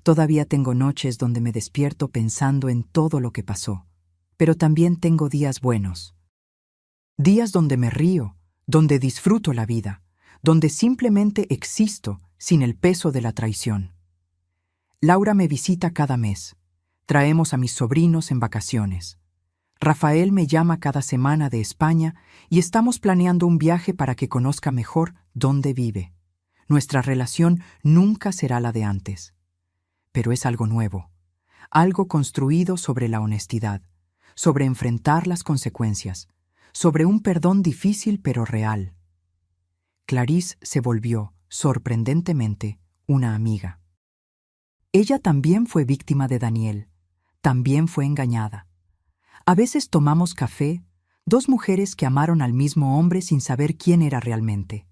Todavía tengo noches donde me despierto pensando en todo lo que pasó, pero también tengo días buenos. Días donde me río, donde disfruto la vida, donde simplemente existo sin el peso de la traición. Laura me visita cada mes. Traemos a mis sobrinos en vacaciones. Rafael me llama cada semana de España y estamos planeando un viaje para que conozca mejor dónde vive. Nuestra relación nunca será la de antes. Pero es algo nuevo, algo construido sobre la honestidad, sobre enfrentar las consecuencias, sobre un perdón difícil pero real. Clarís se volvió, sorprendentemente, una amiga. Ella también fue víctima de Daniel, también fue engañada. A veces tomamos café, 2 mujeres que amaron al mismo hombre sin saber quién era realmente.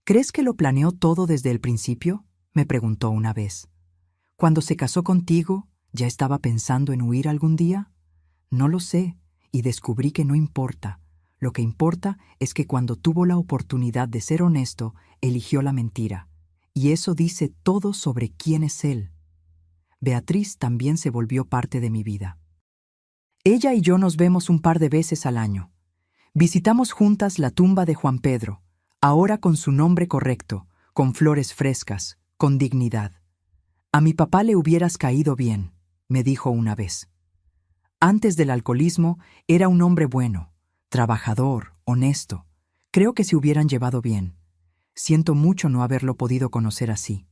¿Crees que lo planeó todo desde el principio?, me preguntó una vez. ¿Cuando se casó contigo, ya estaba pensando en huir algún día? No lo sé, y descubrí que no importa. Lo que importa es que cuando tuvo la oportunidad de ser honesto, eligió la mentira. Y eso dice todo sobre quién es él. Beatriz también se volvió parte de mi vida. Ella y yo nos vemos un par de veces al año. Visitamos juntas la tumba de Juan Pedro, ahora con su nombre correcto, con flores frescas, con dignidad. A mi papá le hubieras caído bien, me dijo una vez. Antes del alcoholismo era un hombre bueno, trabajador, honesto. Creo que se hubieran llevado bien. Siento mucho no haberlo podido conocer así.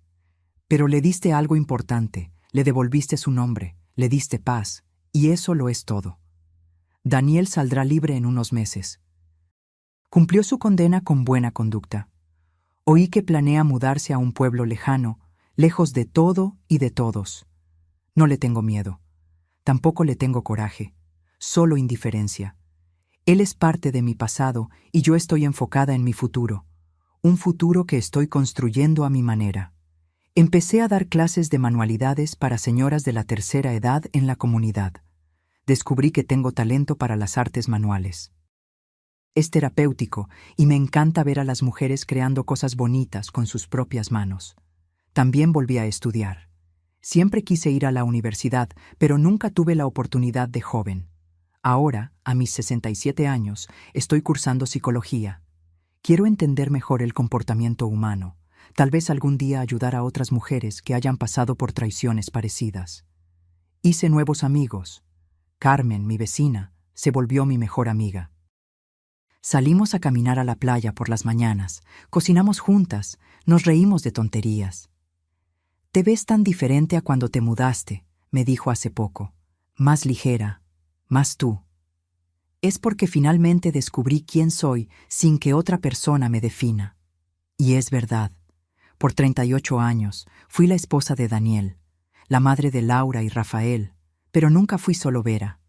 Pero le diste algo importante, le devolviste su nombre, le diste paz, y eso lo es todo. Daniel saldrá libre en unos meses. Cumplió su condena con buena conducta. Oí que planea mudarse a un pueblo lejano, lejos de todo y de todos. No le tengo miedo. Tampoco le tengo coraje, solo indiferencia. Él es parte de mi pasado y yo estoy enfocada en mi futuro, un futuro que estoy construyendo a mi manera. Empecé a dar clases de manualidades para señoras de la tercera edad en la comunidad. Descubrí que tengo talento para las artes manuales. Es terapéutico y me encanta ver a las mujeres creando cosas bonitas con sus propias manos. También volví a estudiar. Siempre quise ir a la universidad, pero nunca tuve la oportunidad de joven. Ahora, a mis 67 años, estoy cursando psicología. Quiero entender mejor el comportamiento humano. Tal vez algún día ayudar a otras mujeres que hayan pasado por traiciones parecidas. Hice nuevos amigos. Carmen, mi vecina, se volvió mi mejor amiga. Salimos a caminar a la playa por las mañanas, cocinamos juntas, nos reímos de tonterías. «Te ves tan diferente a cuando te mudaste», me dijo hace poco. «Más ligera, más tú». Es porque finalmente descubrí quién soy sin que otra persona me defina. Y es verdad. Por 38 años fui la esposa de Daniel, la madre de Laura y Rafael, pero nunca fui solo Vera.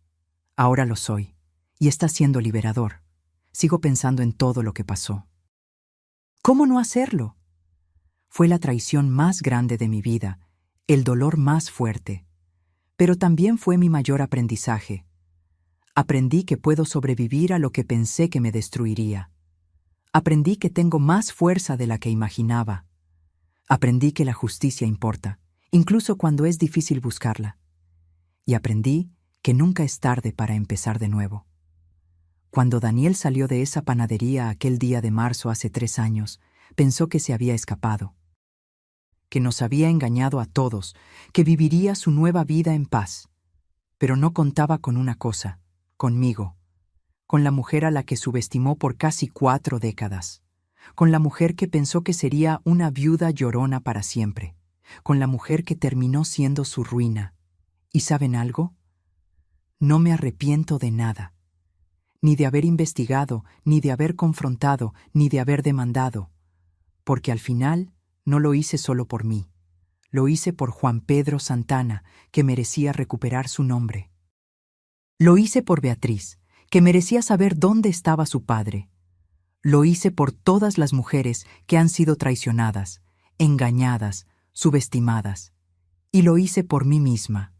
Ahora lo soy, y está siendo liberador. Sigo pensando en todo lo que pasó. ¿Cómo no hacerlo? Fue la traición más grande de mi vida, el dolor más fuerte, pero también fue mi mayor aprendizaje. Aprendí que puedo sobrevivir a lo que pensé que me destruiría. Aprendí que tengo más fuerza de la que imaginaba. Aprendí que la justicia importa, incluso cuando es difícil buscarla. Y aprendí que nunca es tarde para empezar de nuevo. Cuando Daniel salió de esa panadería aquel día de marzo hace 3 años, pensó que se había escapado, que nos había engañado a todos, que viviría su nueva vida en paz. Pero no contaba con una cosa, conmigo, con la mujer a la que subestimó por casi 4 décadas, con la mujer que pensó que sería una viuda llorona para siempre, con la mujer que terminó siendo su ruina. ¿Y saben algo? No me arrepiento de nada. Ni de haber investigado, ni de haber confrontado, ni de haber demandado, porque al final no lo hice solo por mí. Lo hice por Juan Pedro Santana, que merecía recuperar su nombre. Lo hice por Beatriz, que merecía saber dónde estaba su padre. Lo hice por todas las mujeres que han sido traicionadas, engañadas, subestimadas. Y lo hice por mí misma,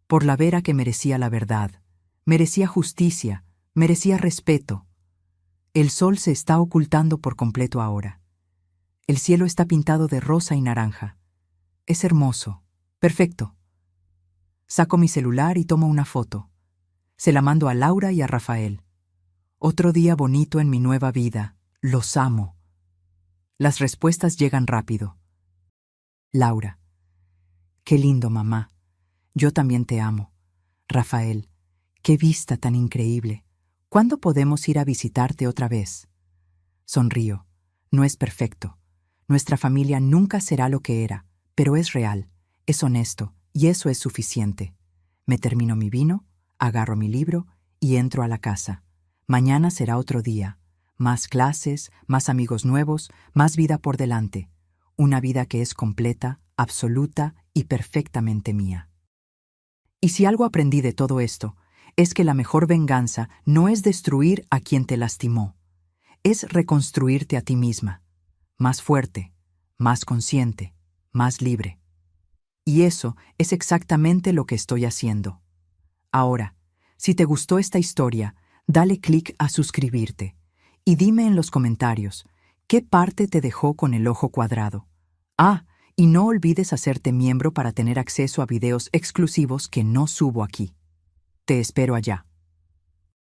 por la Vera que merecía la verdad, merecía justicia, merecía respeto. El sol se está ocultando por completo ahora. El cielo está pintado de rosa y naranja. Es hermoso, perfecto. Saco mi celular y tomo una foto. Se la mando a Laura y a Rafael. Otro día bonito en mi nueva vida. Los amo. Las respuestas llegan rápido. Laura: qué lindo, mamá. Yo también te amo. Rafael: qué vista tan increíble. ¿Cuándo podemos ir a visitarte otra vez? Sonrío. No es perfecto. Nuestra familia nunca será lo que era, pero es real, es honesto, y eso es suficiente. Me termino mi vino, agarro mi libro y entro a la casa. Mañana será otro día. Más clases, más amigos nuevos, más vida por delante. Una vida que es completa, absoluta y perfectamente mía. Y si algo aprendí de todo esto, es que la mejor venganza no es destruir a quien te lastimó, es reconstruirte a ti misma, más fuerte, más consciente, más libre. Y eso es exactamente lo que estoy haciendo. Ahora, si te gustó esta historia, dale clic a suscribirte y dime en los comentarios qué parte te dejó con el ojo cuadrado. Ah, y no olvides hacerte miembro para tener acceso a videos exclusivos que no subo aquí. Te espero allá.